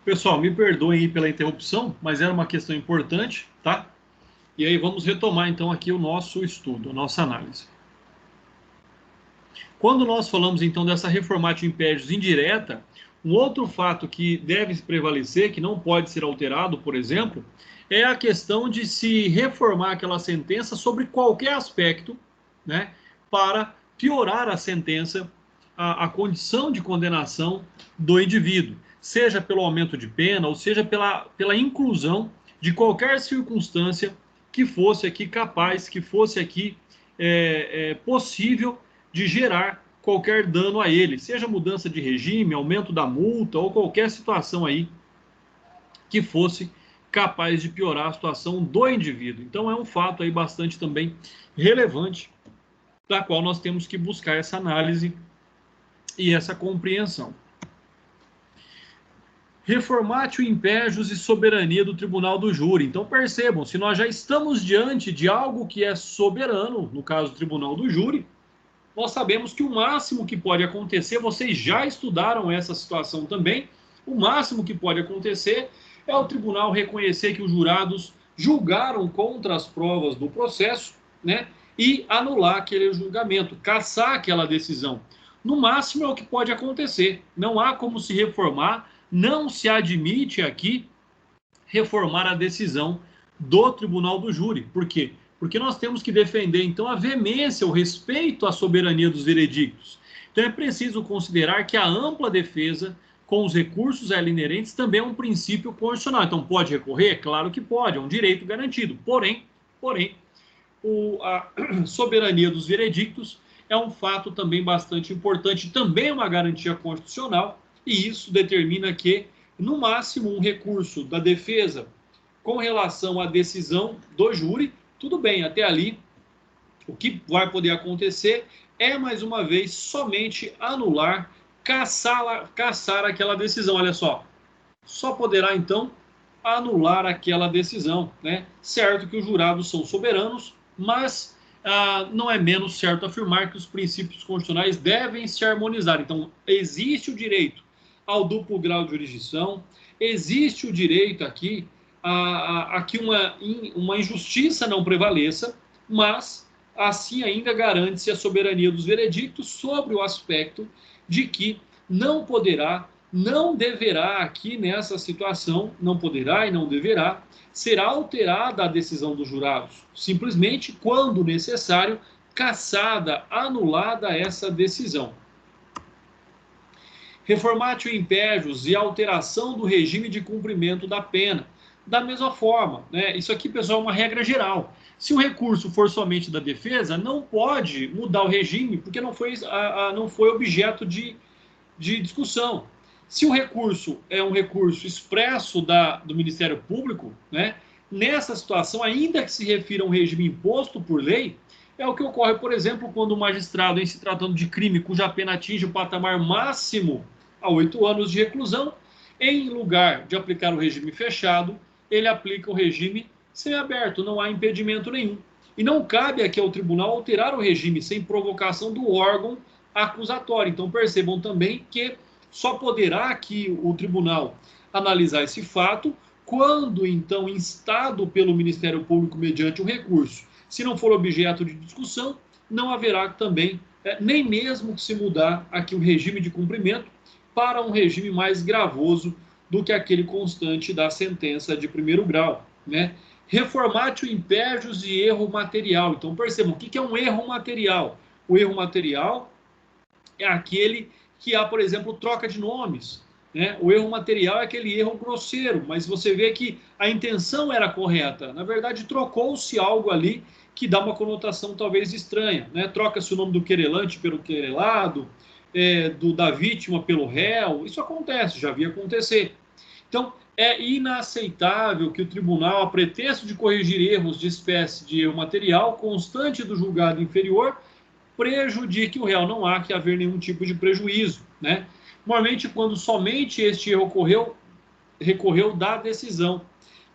Pessoal, me perdoem aí pela interrupção, mas era uma questão importante, tá? E aí vamos retomar então aqui o nosso estudo, a nossa análise. Quando nós falamos então dessa reformatio impejus indireta, um outro fato que deve prevalecer, que não pode ser alterado, por exemplo, é a questão de se reformar aquela sentença sobre qualquer aspecto, né, para piorar a sentença, a condição de condenação do indivíduo, seja pelo aumento de pena, ou seja pela inclusão de qualquer circunstância que fosse aqui capaz, que fosse aqui possível de gerar qualquer dano a ele, seja mudança de regime, aumento da multa ou qualquer situação aí que fosse capaz de piorar a situação do indivíduo. Então, é um fato aí bastante também relevante, da qual nós temos que buscar essa análise e essa compreensão. Reformatio impejus e soberania do tribunal do júri. Então percebam, se nós já estamos diante de algo que é soberano, no caso do tribunal do júri, nós sabemos que o máximo que pode acontecer, vocês já estudaram essa situação também, o máximo que pode acontecer é o tribunal reconhecer que os jurados julgaram contra as provas do processo, né, e anular aquele julgamento, cassar aquela decisão. No máximo é o que pode acontecer. Não há como se reformar, não se admite aqui reformar a decisão do tribunal do júri. Por quê? Porque nós temos que defender, então, a veemência, o respeito à soberania dos veredictos. Então, é preciso considerar que a ampla defesa, com os recursos a ela inerentes, também é um princípio constitucional. Então, pode recorrer? Claro que pode, é um direito garantido. Porém, a soberania dos veredictos é um fato também bastante importante, também é uma garantia constitucional, e isso determina que, no máximo, um recurso da defesa com relação à decisão do júri, tudo bem, até ali, o que vai poder acontecer é, mais uma vez, somente anular, cassar aquela decisão. Olha só poderá, então, anular aquela decisão, né? Certo que os jurados são soberanos, mas não é menos certo afirmar que os princípios constitucionais devem se harmonizar. Então, existe o direito ao duplo grau de jurisdição, existe o direito aqui a que uma injustiça não prevaleça, mas assim ainda garante-se a soberania dos veredictos sobre o aspecto de que não poderá, não deverá aqui nessa situação, não poderá e não deverá, será alterada a decisão dos jurados, simplesmente quando necessário, cassada, anulada essa decisão. Reformatio impejus e alteração do regime de cumprimento da pena. Da mesma forma, né? Isso aqui, pessoal, é uma regra geral. Se o recurso for somente da defesa, não pode mudar o regime, porque não foi objeto de discussão. Se o recurso é um recurso expresso do Ministério Público, né? Nessa situação, ainda que se refira a um regime imposto por lei, é o que ocorre, por exemplo, quando o magistrado, em se tratando de crime cuja pena atinge o patamar máximo a 8 anos de reclusão, em lugar de aplicar o regime fechado, ele aplica o regime semiaberto, não há impedimento nenhum. E não cabe aqui ao tribunal alterar o regime sem provocação do órgão acusatório. Então percebam também que só poderá aqui o tribunal analisar esse fato quando, então, instado pelo Ministério Público mediante o recurso. Se não for objeto de discussão, não haverá também, nem mesmo que se mudar aqui o regime de cumprimento para um regime mais gravoso do que aquele constante da sentença de primeiro grau, né? Reformatio impejus e erro material. Então percebam, o que é um erro material? O erro material é aquele que há, por exemplo, troca de nomes, né? O erro material é aquele erro grosseiro, mas você vê que a intenção era correta. Na verdade, trocou-se algo ali que dá uma conotação talvez estranha, né? Troca-se o nome do querelante pelo querelado, da vítima pelo réu. Isso acontece, já vi acontecer. Então, é inaceitável que o tribunal, a pretexto de corrigir erros de espécie de erro material constante do julgado inferior, prejudique o réu. Não há que haver nenhum tipo de prejuízo, né? Normalmente, quando somente este erro recorreu da decisão.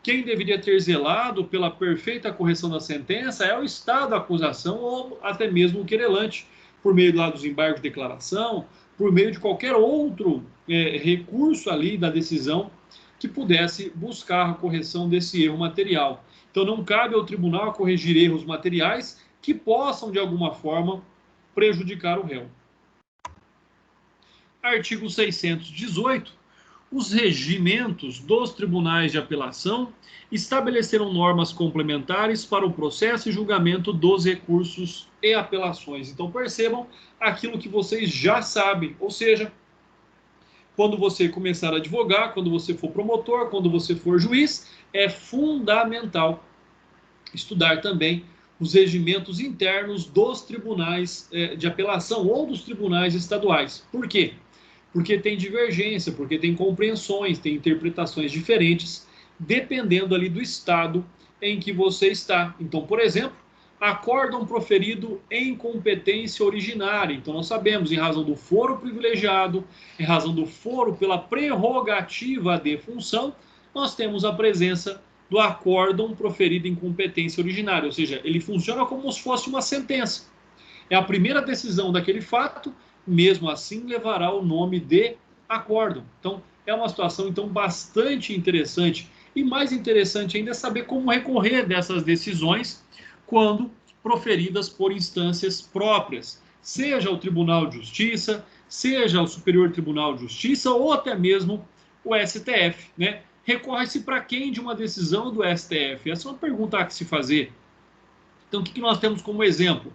Quem deveria ter zelado pela perfeita correção da sentença é o estado da acusação ou até mesmo o querelante, por meio lá dos embargos de declaração, por meio de qualquer outro recurso ali da decisão que pudesse buscar a correção desse erro material. Então, não cabe ao tribunal corrigir erros materiais que possam, de alguma forma, prejudicar o réu. Artigo 618. Os regimentos dos tribunais de apelação estabeleceram normas complementares para o processo e julgamento dos recursos e apelações. Então, percebam aquilo que vocês já sabem, ou seja, quando você começar a advogar, quando você for promotor, quando você for juiz, é fundamental estudar também os regimentos internos dos tribunais de apelação ou dos tribunais estaduais. Por quê? Porque tem divergência, porque tem compreensões, tem interpretações diferentes dependendo ali do estado em que você está. Então, por exemplo, acórdão proferido em competência originária. Então, nós sabemos, em razão do foro privilegiado, em razão do foro pela prerrogativa de função, nós temos a presença do acórdão proferido em competência originária, ou seja, ele funciona como se fosse uma sentença. É a primeira decisão daquele fato, mesmo assim levará o nome de acórdão. Então, é uma situação então bastante interessante. E mais interessante ainda é saber como recorrer dessas decisões quando proferidas por instâncias próprias, seja o Tribunal de Justiça, seja o Superior Tribunal de Justiça ou até mesmo o STF, né? Recorre-se para quem de uma decisão do STF? Essa é uma pergunta a se fazer. Então, o que nós temos como exemplo?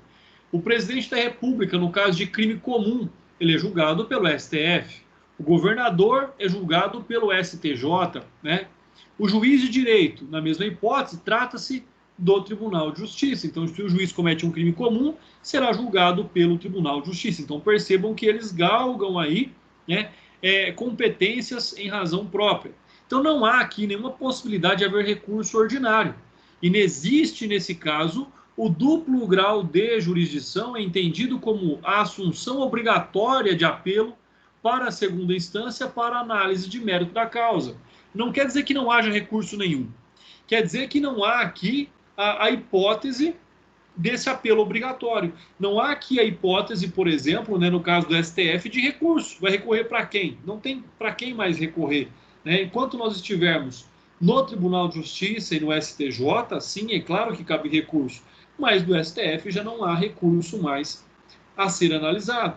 O presidente da República, no caso de crime comum, ele é julgado pelo STF. O governador é julgado pelo STJ, né? O juiz de direito, na mesma hipótese, trata-se do Tribunal de Justiça. Então, se o juiz comete um crime comum, será julgado pelo Tribunal de Justiça. Então, percebam que eles galgam aí, né, competências em razão própria. Então, não há aqui nenhuma possibilidade de haver recurso ordinário. E não existe, nesse caso, o duplo grau de jurisdição é entendido como a assunção obrigatória de apelo para a segunda instância para análise de mérito da causa. Não quer dizer que não haja recurso nenhum. Quer dizer que não há aqui a hipótese desse apelo obrigatório. Não há aqui a hipótese, por exemplo, né, no caso do STF, de recurso. Vai recorrer para quem? Não tem para quem mais recorrer. Né? Enquanto nós estivermos no Tribunal de Justiça e no STJ, sim, é claro que cabe recurso, mas do STF já não há recurso mais a ser analisado.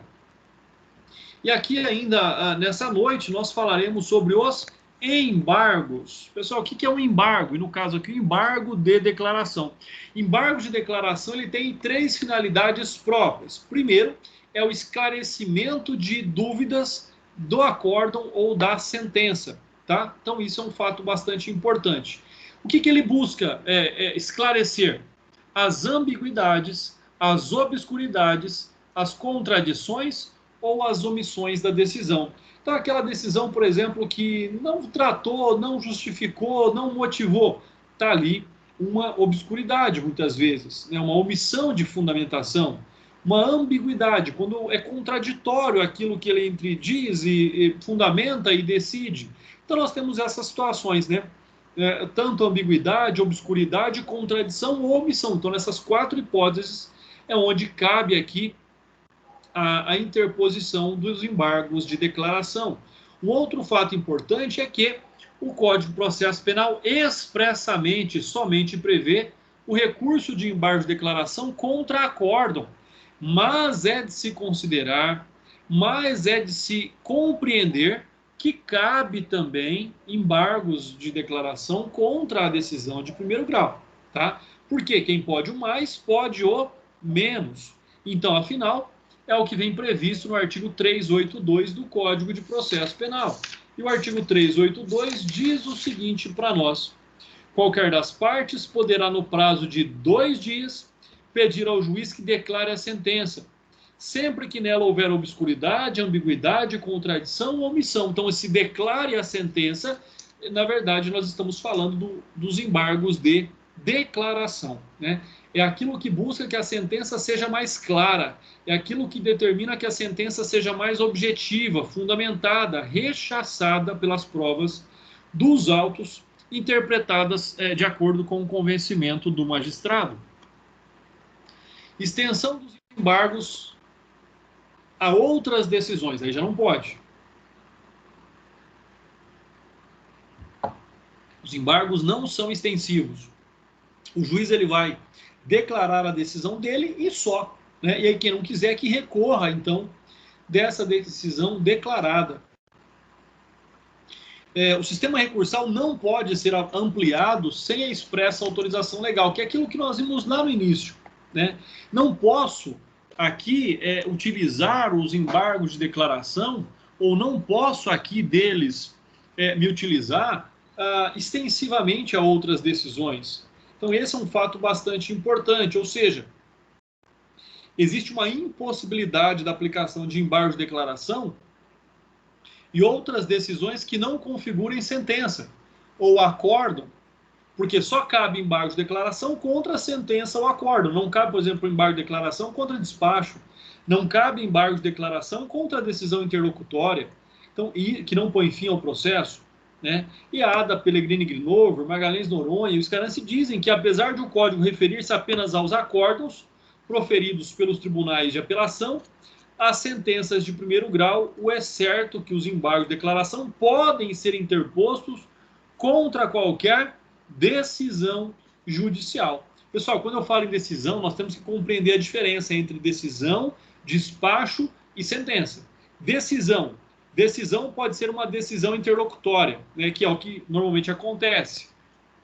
E aqui ainda, nessa noite, nós falaremos sobre os embargos. Pessoal, o que é um embargo? E no caso aqui, o embargo de declaração. Embargo de declaração ele tem 3 finalidades próprias. Primeiro, é o esclarecimento de dúvidas do acórdão ou da sentença. Tá? Então, isso é um fato bastante importante. O que ele busca esclarecer? As ambiguidades, as obscuridades, as contradições ou as omissões da decisão. Então, aquela decisão, por exemplo, que não tratou, não justificou, não motivou, está ali uma obscuridade, muitas vezes, né? Uma omissão de fundamentação, uma ambiguidade, quando é contraditório aquilo que ele entre diz e fundamenta e decide. Então, nós temos essas situações, né? Tanto ambiguidade, obscuridade, contradição ou omissão. Então, nessas 4 hipóteses é onde cabe aqui a interposição dos embargos de declaração. Um outro fato importante é que o Código de Processo Penal expressamente somente prevê o recurso de embargo de declaração contra acórdão, mas é de se considerar, mas é de se compreender que cabe também embargos de declaração contra a decisão de primeiro grau, tá? Porque quem pode o mais, pode o menos. Então, afinal, é o que vem previsto no artigo 382 do Código de Processo Penal. E o artigo 382 diz o seguinte para nós: qualquer das partes poderá, no prazo de 2 dias, pedir ao juiz que declare a sentença, sempre que nela houver obscuridade, ambiguidade, contradição ou omissão. Então, se declare a sentença, na verdade, nós estamos falando dos embargos de declaração, né? É aquilo que busca que a sentença seja mais clara, é aquilo que determina que a sentença seja mais objetiva, fundamentada, rechaçada pelas provas dos autos, interpretadas de acordo com o convencimento do magistrado. Extensão dos embargos a outras decisões, aí já não pode. Os embargos não são extensivos. O juiz ele vai declarar a decisão dele e só, né? E aí quem não quiser que recorra, então, dessa decisão declarada. O sistema recursal não pode ser ampliado sem a expressa autorização legal, que é aquilo que nós vimos lá no início, né? Não posso aqui utilizar os embargos de declaração, ou não posso aqui deles me utilizar extensivamente a outras decisões. Então, esse é um fato bastante importante, ou seja, existe uma impossibilidade da aplicação de embargos de declaração e outras decisões que não configurem sentença. ou acórdão, porque só cabe embargo de declaração contra a sentença ou acórdão. Não cabe, por exemplo, embargo de declaração contra despacho. Não cabe embargo de declaração contra a decisão interlocutória, então, que não põe fim ao processo. Né? E a Ada Pellegrini Grinover, Magalhães Noronha e os Scaranci dizem que, apesar de o código referir-se apenas aos acórdãos proferidos pelos tribunais de apelação, as sentenças de primeiro grau, o é certo que os embargos de declaração podem ser interpostos contra qualquer decisão judicial. Pessoal, quando eu falo em decisão, nós temos que compreender a diferença entre decisão, despacho e sentença. Decisão. Decisão pode ser uma decisão interlocutória, né, que é o que normalmente acontece.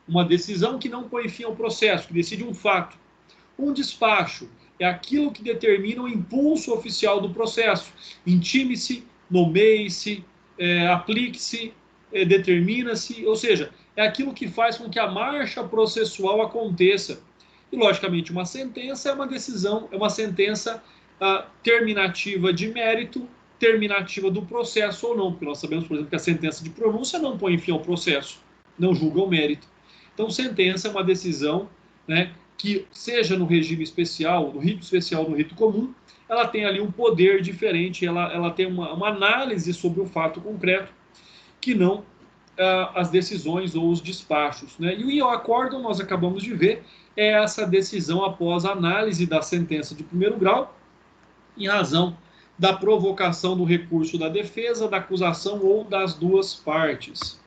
Uma decisão que não põe fim ao processo, que decide um fato. Um despacho é aquilo que determina o impulso oficial do processo. Intime-se, nomeie-se, aplique-se, determina-se, ou seja, é aquilo que faz com que a marcha processual aconteça. E, logicamente, uma sentença é uma decisão, é uma sentença terminativa de mérito, terminativa do processo ou não, porque nós sabemos, por exemplo, que a sentença de pronúncia não põe fim ao processo, não julga o mérito. Então, sentença é uma decisão, né, que seja no regime especial, no rito especial, no rito comum, ela tem ali um poder diferente, ela tem uma análise sobre o fato concreto, que não as decisões ou os despachos. Né? E o acórdão, nós acabamos de ver, é essa decisão após a análise da sentença de primeiro grau, em razão da provocação do recurso da defesa, da acusação ou das duas partes.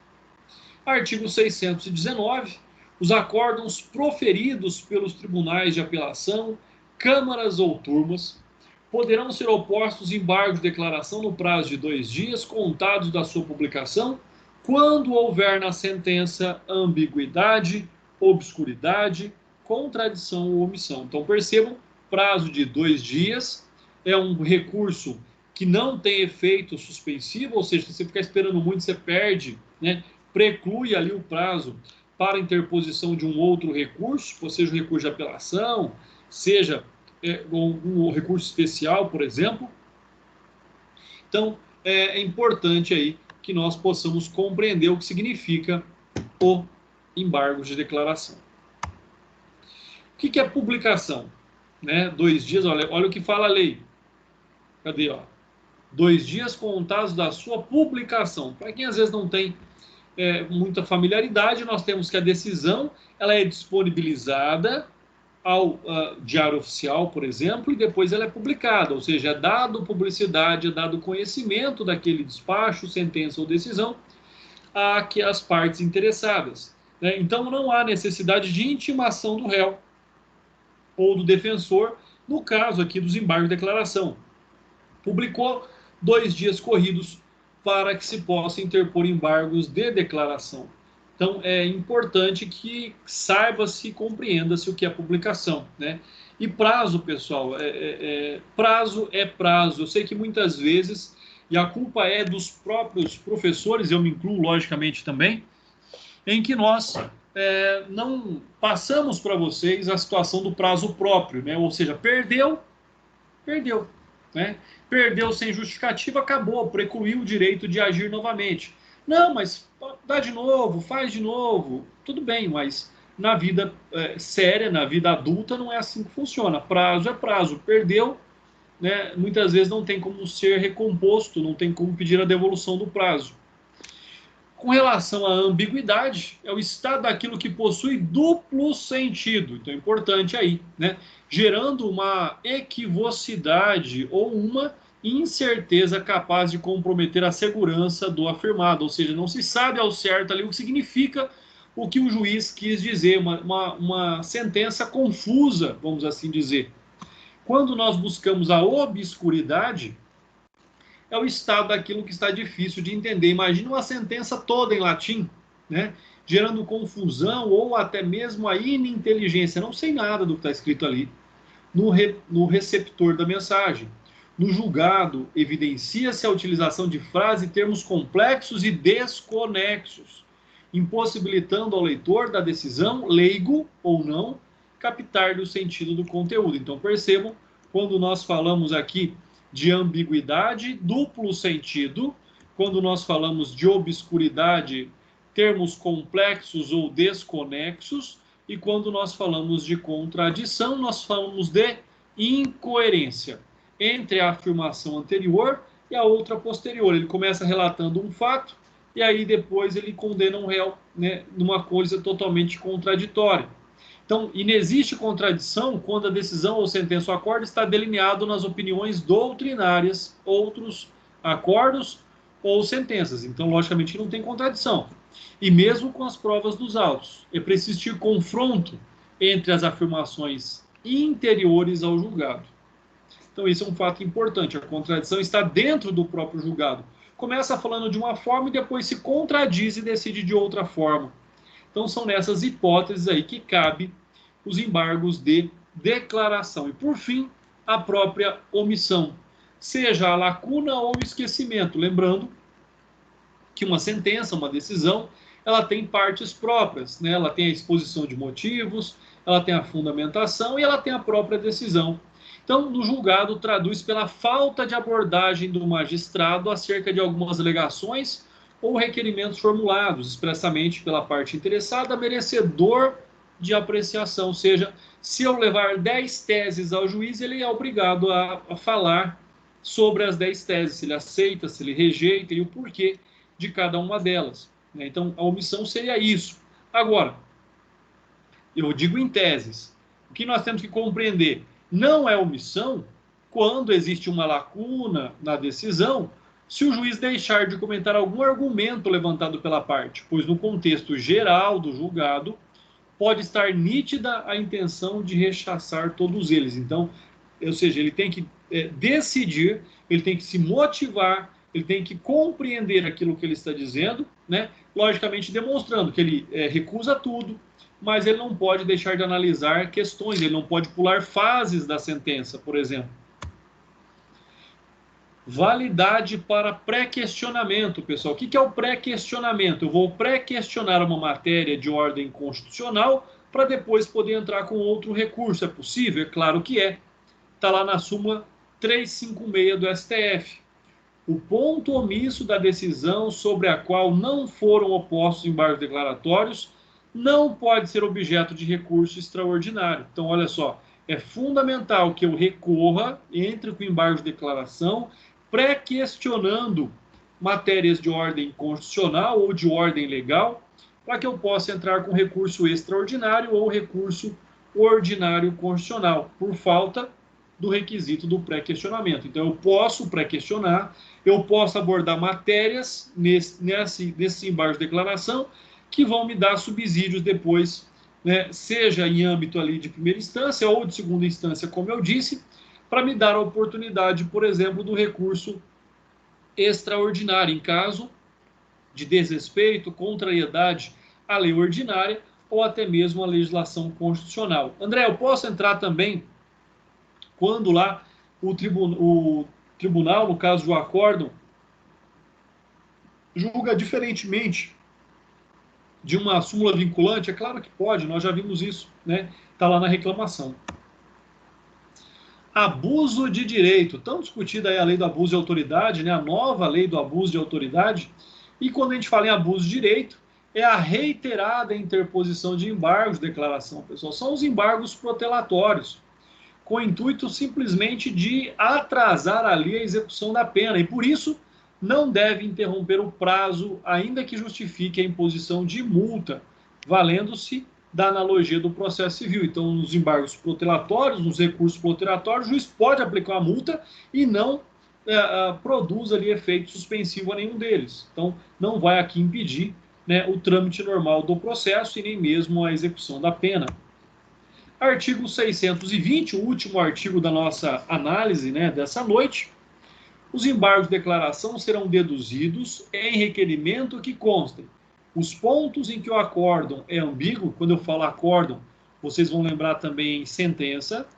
Artigo 619. Os acórdãos proferidos pelos tribunais de apelação, câmaras ou turmas, poderão ser opostos embargos de declaração no prazo de 2 dias, contados da sua publicação, quando houver na sentença ambiguidade, obscuridade, contradição ou omissão. Então, percebam, prazo de 2 dias é um recurso que não tem efeito suspensivo, ou seja, se você ficar esperando muito, você perde, né? Preclui ali o prazo para a interposição de um outro recurso, seja o recurso de apelação, seja um recurso especial, por exemplo. Então, é importante aí que nós possamos compreender o que significa o embargo de declaração. O que é publicação? Né? 2 dias, olha o que fala a lei. Cadê? 2 dias contados da sua publicação. Para quem às vezes não tem muita familiaridade, nós temos que a decisão ela é disponibilizada ao Diário Oficial, por exemplo, e depois ela é publicada, ou seja, é dado publicidade, é dado conhecimento daquele despacho, sentença ou decisão às partes interessadas. Né? Então, não há necessidade de intimação do réu ou do defensor, no caso aqui dos embargos de declaração. Publicou 2 dias corridos para que se possa interpor embargos de declaração. Então, é importante que saiba-se e compreenda-se o que é publicação. Né? E prazo, pessoal, prazo é prazo. Eu sei que muitas vezes, e a culpa é dos próprios professores, eu me incluo logicamente também, em que nós não passamos para vocês a situação do prazo próprio, né? Ou seja, perdeu. Né? Perdeu sem justificativa, acabou, precluiu o direito de agir novamente. Não, mas dá de novo, faz de novo. Tudo bem, mas na vida séria, na vida adulta, não é assim que funciona. Prazo é prazo. Perdeu, né? Muitas vezes não tem como ser recomposto, não tem como pedir a devolução do prazo. Com relação à ambiguidade, é o estado daquilo que possui duplo sentido. Então é importante aí, né? Gerando uma equivocidade ou uma incerteza capaz de comprometer a segurança do afirmado. Ou seja, não se sabe ao certo ali o que significa o que o juiz quis dizer, uma sentença confusa, vamos assim dizer. Quando nós buscamos a obscuridade, é o estado daquilo que está difícil de entender. Imagina uma sentença toda em latim, né? Gerando confusão ou até mesmo a ininteligência. Não sei nada do que está escrito ali. No receptor da mensagem. No julgado, evidencia-se a utilização de frases e termos complexos e desconexos, impossibilitando ao leitor da decisão, leigo ou não, captar o sentido do conteúdo. Então, percebam, quando nós falamos aqui de ambiguidade, duplo sentido, quando nós falamos de obscuridade, termos complexos ou desconexos, e quando nós falamos de contradição, nós falamos de incoerência entre a afirmação anterior e a outra posterior. Ele começa relatando um fato e aí depois ele condena um réu, né, numa coisa totalmente contraditória. Então, inexiste contradição quando a decisão ou sentença ou acordo está delineado nas opiniões doutrinárias, outros acordos ou sentenças. Então, logicamente, não tem contradição. E mesmo com as provas dos autos, é preciso existir confronto entre as afirmações interiores ao julgado. Então, isso é um fato importante. A contradição está dentro do próprio julgado. Começa falando de uma forma e depois se contradiz e decide de outra forma. Então, são nessas hipóteses aí que cabe os embargos de declaração. E, por fim, a própria omissão, seja a lacuna ou o esquecimento. Lembrando que uma sentença, uma decisão, ela tem partes próprias, né? Ela tem a exposição de motivos, ela tem a fundamentação e ela tem a própria decisão. Então, no julgado, traduz pela falta de abordagem do magistrado acerca de algumas alegações ou requerimentos formulados expressamente pela parte interessada, merecedor de apreciação. Ou seja, se eu levar 10 teses ao juiz, ele é obrigado a falar sobre as 10 teses, se ele aceita, se ele rejeita e o porquê de cada uma delas. Então, a omissão seria isso. Agora, eu digo em teses, o que nós temos que compreender? Não é omissão quando existe uma lacuna na decisão, se o juiz deixar de comentar algum argumento levantado pela parte, pois no contexto geral do julgado pode estar nítida a intenção de rechaçar todos eles. Então, ou seja, ele tem que decidir, ele tem que se motivar, ele tem que compreender aquilo que ele está dizendo, né? Logicamente demonstrando que ele recusa tudo, mas ele não pode deixar de analisar questões, ele não pode pular fases da sentença, por exemplo. Validade para pré-questionamento, pessoal. O que é o pré-questionamento? Eu vou pré-questionar uma matéria de ordem constitucional para depois poder entrar com outro recurso. É possível? É claro que é. Está lá na súmula 356 do STF. O ponto omisso da decisão sobre a qual não foram opostos embargos declaratórios não pode ser objeto de recurso extraordinário. Então, olha só, é fundamental que eu recorra, entre com embargo de declaração, pré-questionando matérias de ordem constitucional ou de ordem legal, para que eu possa entrar com recurso extraordinário ou recurso ordinário constitucional, por falta do requisito do pré-questionamento. Então, eu posso pré-questionar, eu posso abordar matérias nesse embargo de declaração que vão me dar subsídios depois, né, seja em âmbito ali de primeira instância ou de segunda instância, como eu disse, para me dar a oportunidade, por exemplo, do recurso extraordinário, em caso de desrespeito, contrariedade à lei ordinária ou até mesmo à legislação constitucional. André, eu posso entrar também quando lá o tribunal, no caso do acórdão, julga diferentemente de uma súmula vinculante? É claro que pode, nós já vimos isso, né? Está lá na reclamação. Abuso de direito, tão discutida aí a lei do abuso de autoridade, né? A nova lei do abuso de autoridade. E quando a gente fala em abuso de direito, é a reiterada interposição de embargos de declaração, pessoal. São os embargos protelatórios, com o intuito simplesmente de atrasar ali a execução da pena. E por isso, não deve interromper o prazo, ainda que justifique a imposição de multa, valendo-se da analogia do processo civil. Então, nos embargos protelatórios, nos recursos protelatórios, o juiz pode aplicar a multa e não produz ali efeito suspensivo a nenhum deles. Então, não vai aqui impedir, né, o trâmite normal do processo e nem mesmo a execução da pena. Artigo 620, o último artigo da nossa análise, né, dessa noite. Os embargos de declaração serão deduzidos em requerimento que constem os pontos em que o acórdão é ambíguo. Quando eu falo acórdão, vocês vão lembrar também em sentença.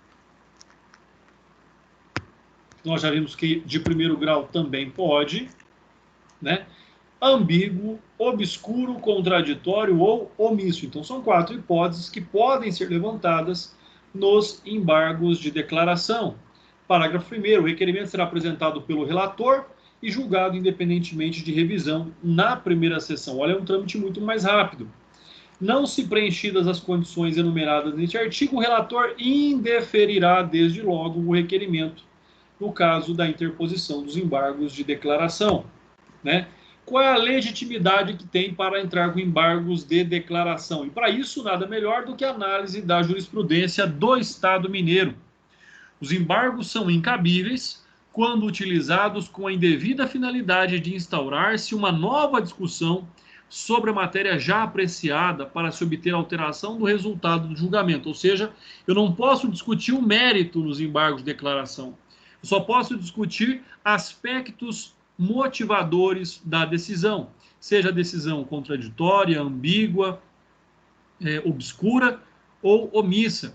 Nós já vimos que de primeiro grau também pode, né? Ambíguo, obscuro, contraditório ou omisso. Então, são 4 hipóteses que podem ser levantadas nos embargos de declaração. Parágrafo 1º, o requerimento será apresentado pelo relator e julgado independentemente de revisão na primeira sessão. Olha, é um trâmite muito mais rápido. Não se preenchidas as condições enumeradas neste artigo, o relator indeferirá desde logo o requerimento no caso da interposição dos embargos de declaração, né? Qual é a legitimidade que tem para entrar com embargos de declaração? E para isso, nada melhor do que a análise da jurisprudência do Estado mineiro. Os embargos são incabíveis quando utilizados com a indevida finalidade de instaurar-se uma nova discussão sobre a matéria já apreciada para se obter alteração do resultado do julgamento. Ou seja, eu não posso discutir o mérito nos embargos de declaração. Eu só posso discutir aspectos motivadores da decisão, seja a decisão contraditória, ambígua, obscura ou omissa.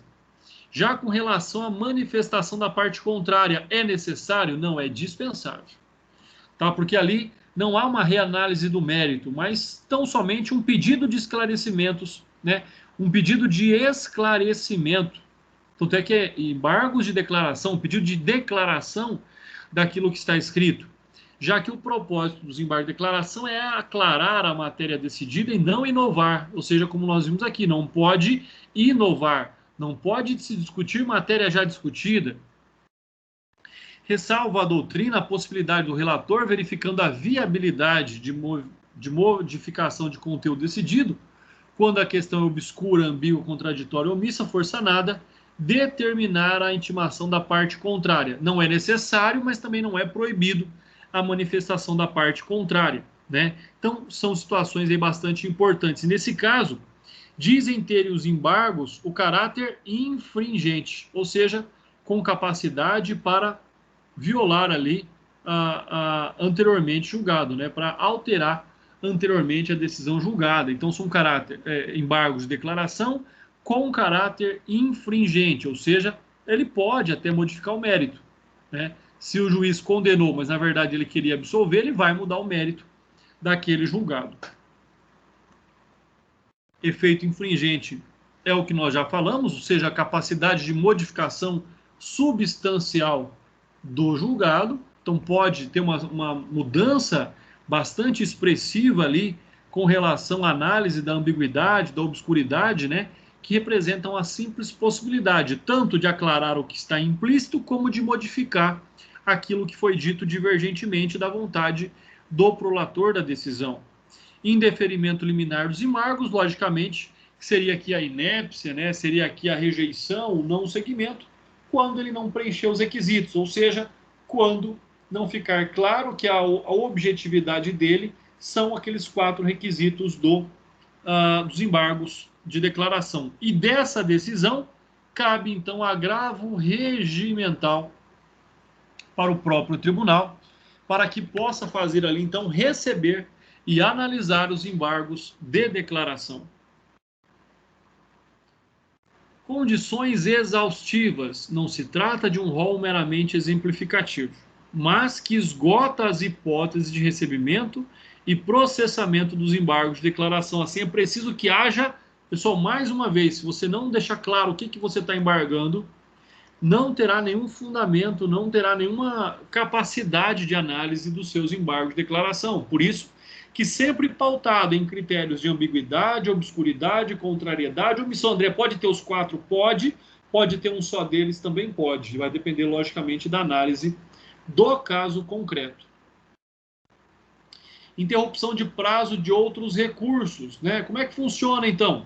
Já com relação à manifestação da parte contrária, é necessário? Não, é dispensável. Tá? Porque ali não há uma reanálise do mérito, mas tão somente um pedido de esclarecimentos, né? Um pedido de esclarecimento. Tanto é que é embargos de declaração, um pedido de declaração daquilo que está escrito. Já que o propósito dos embargos de declaração é aclarar a matéria decidida e não inovar. Ou seja, como nós vimos aqui, não pode inovar. Não pode se discutir matéria já discutida. Ressalva a doutrina a possibilidade do relator, verificando a viabilidade de modificação de conteúdo decidido, quando a questão é obscura, ambígua, contraditória, omissa, força nada, determinar a intimação da parte contrária. Não é necessário, mas também não é proibido a manifestação da parte contrária, né? Então, são situações aí bastante importantes. E nesse caso, dizem ter os embargos o caráter infringente, ou seja, com capacidade para violar ali anteriormente julgado, né, para alterar anteriormente a decisão julgada. Então, são embargos de declaração com caráter infringente, ou seja, ele pode até modificar o mérito, né? Se o juiz condenou, mas na verdade ele queria absolver, ele vai mudar o mérito daquele julgado. Efeito infringente é o que nós já falamos, ou seja, a capacidade de modificação substancial do julgado. Então pode ter uma mudança bastante expressiva ali com relação à análise da ambiguidade, da obscuridade, né, que representam a simples possibilidade tanto de aclarar o que está implícito como de modificar aquilo que foi dito divergentemente da vontade do prolator da decisão. Indeferimento liminar dos embargos, logicamente, seria aqui a inépcia, né, seria aqui a rejeição, o não seguimento, quando ele não preencher os requisitos, ou seja, quando não ficar claro que a objetividade dele são aqueles 4 requisitos dos embargos de declaração. E dessa decisão, cabe então agravo regimental para o próprio tribunal, para que possa fazer ali, então, receber e analisar os embargos de declaração. Condições exaustivas. Não se trata de um rol meramente exemplificativo, mas que esgota as hipóteses de recebimento e processamento dos embargos de declaração. Assim, é preciso que haja, pessoal, mais uma vez, se você não deixar claro o que você está embargando, não terá nenhum fundamento, não terá nenhuma capacidade de análise dos seus embargos de declaração. Por isso, que sempre pautado em critérios de ambiguidade, obscuridade, contrariedade, omissão. André, pode ter os 4? Pode ter um só deles, também pode. Vai depender, logicamente, da análise do caso concreto. Interrupção de prazo de outros recursos, né? Como é que funciona, então?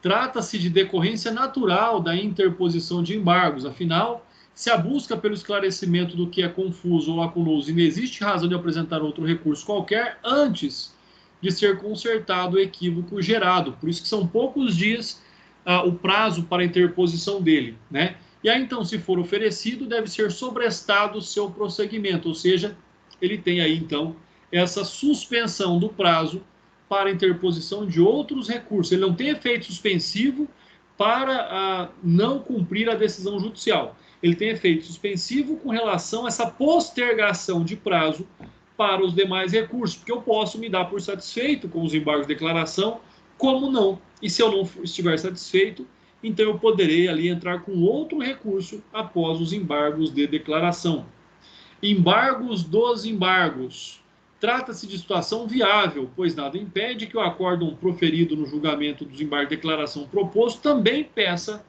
Trata-se de decorrência natural da interposição de embargos. Afinal, se a busca pelo esclarecimento do que é confuso ou lacunoso e não existe razão de apresentar outro recurso qualquer antes de ser consertado o equívoco gerado. Por isso que são poucos dias o prazo para a interposição dele, né? E aí, então, se for oferecido, deve ser sobrestado o seu prosseguimento, ou seja, ele tem aí, então, essa suspensão do prazo para a interposição de outros recursos. Ele não tem efeito suspensivo para não cumprir a decisão judicial. Ele tem efeito suspensivo com relação a essa postergação de prazo para os demais recursos, porque eu posso me dar por satisfeito com os embargos de declaração, como não. E se eu não estiver satisfeito, então eu poderei ali entrar com outro recurso após os embargos de declaração. Embargos dos embargos. Trata-se de situação viável, pois nada impede que o acórdão proferido no julgamento dos embargos de declaração proposto também peça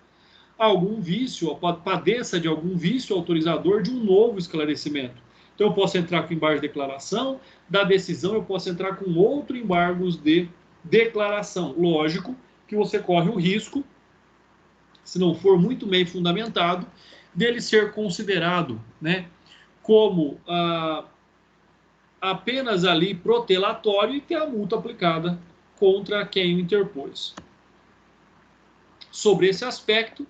algum vício, ou padeça de algum vício autorizador de um novo esclarecimento. Então, eu posso entrar com embargos de declaração, da decisão eu posso entrar com outro embargos de declaração. Lógico que você corre o risco, se não for muito bem fundamentado, dele ser considerado, né, como apenas ali protelatório e ter a multa aplicada contra quem o interpôs. Sobre esse aspecto,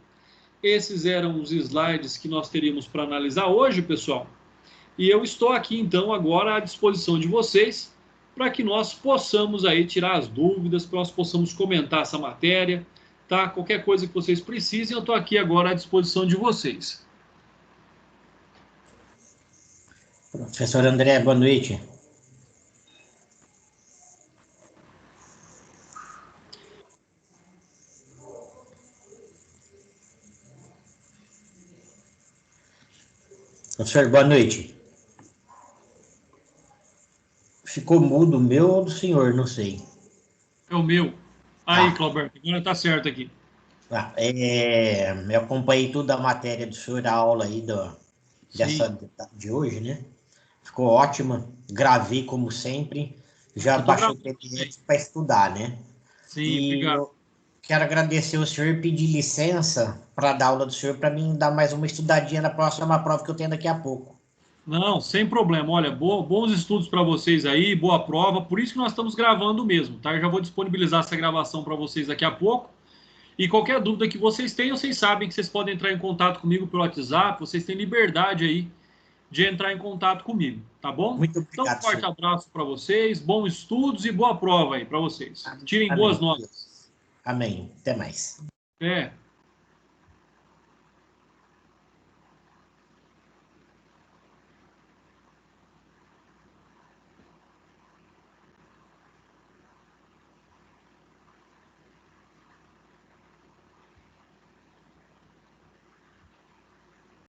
esses eram os slides que nós teríamos para analisar hoje, pessoal. E eu estou aqui, então, agora à disposição de vocês para que nós possamos aí tirar as dúvidas, para nós possamos comentar essa matéria, tá? Qualquer coisa que vocês precisem, eu estou aqui agora à disposição de vocês. Professor André, boa noite. Professor, boa noite. Ficou mudo o meu ou do senhor? Não sei. É o meu. Aí, Clauberto, agora está certo aqui. Eu acompanhei toda a matéria do senhor, a aula aí de hoje, né? Ficou ótima. Gravei como sempre. Já baixei o PDF para estudar, né? Sim, E obrigado. eu quero agradecer ao senhor e pedir licença para dar aula do senhor para mim dar mais uma estudadinha na próxima prova que eu tenho daqui a pouco. Não, sem problema. Olha, bons estudos para vocês aí, boa prova. Por isso que nós estamos gravando mesmo, tá? Eu já vou disponibilizar essa gravação para vocês daqui a pouco. E qualquer dúvida que vocês tenham, vocês sabem que vocês podem entrar em contato comigo pelo WhatsApp. Vocês têm liberdade aí de entrar em contato comigo, tá bom? Muito Então, um obrigado, forte senhor. abraço para vocês, bons estudos e boa prova aí para vocês. Tirem boas Amém. notas. Amém. Até mais. É.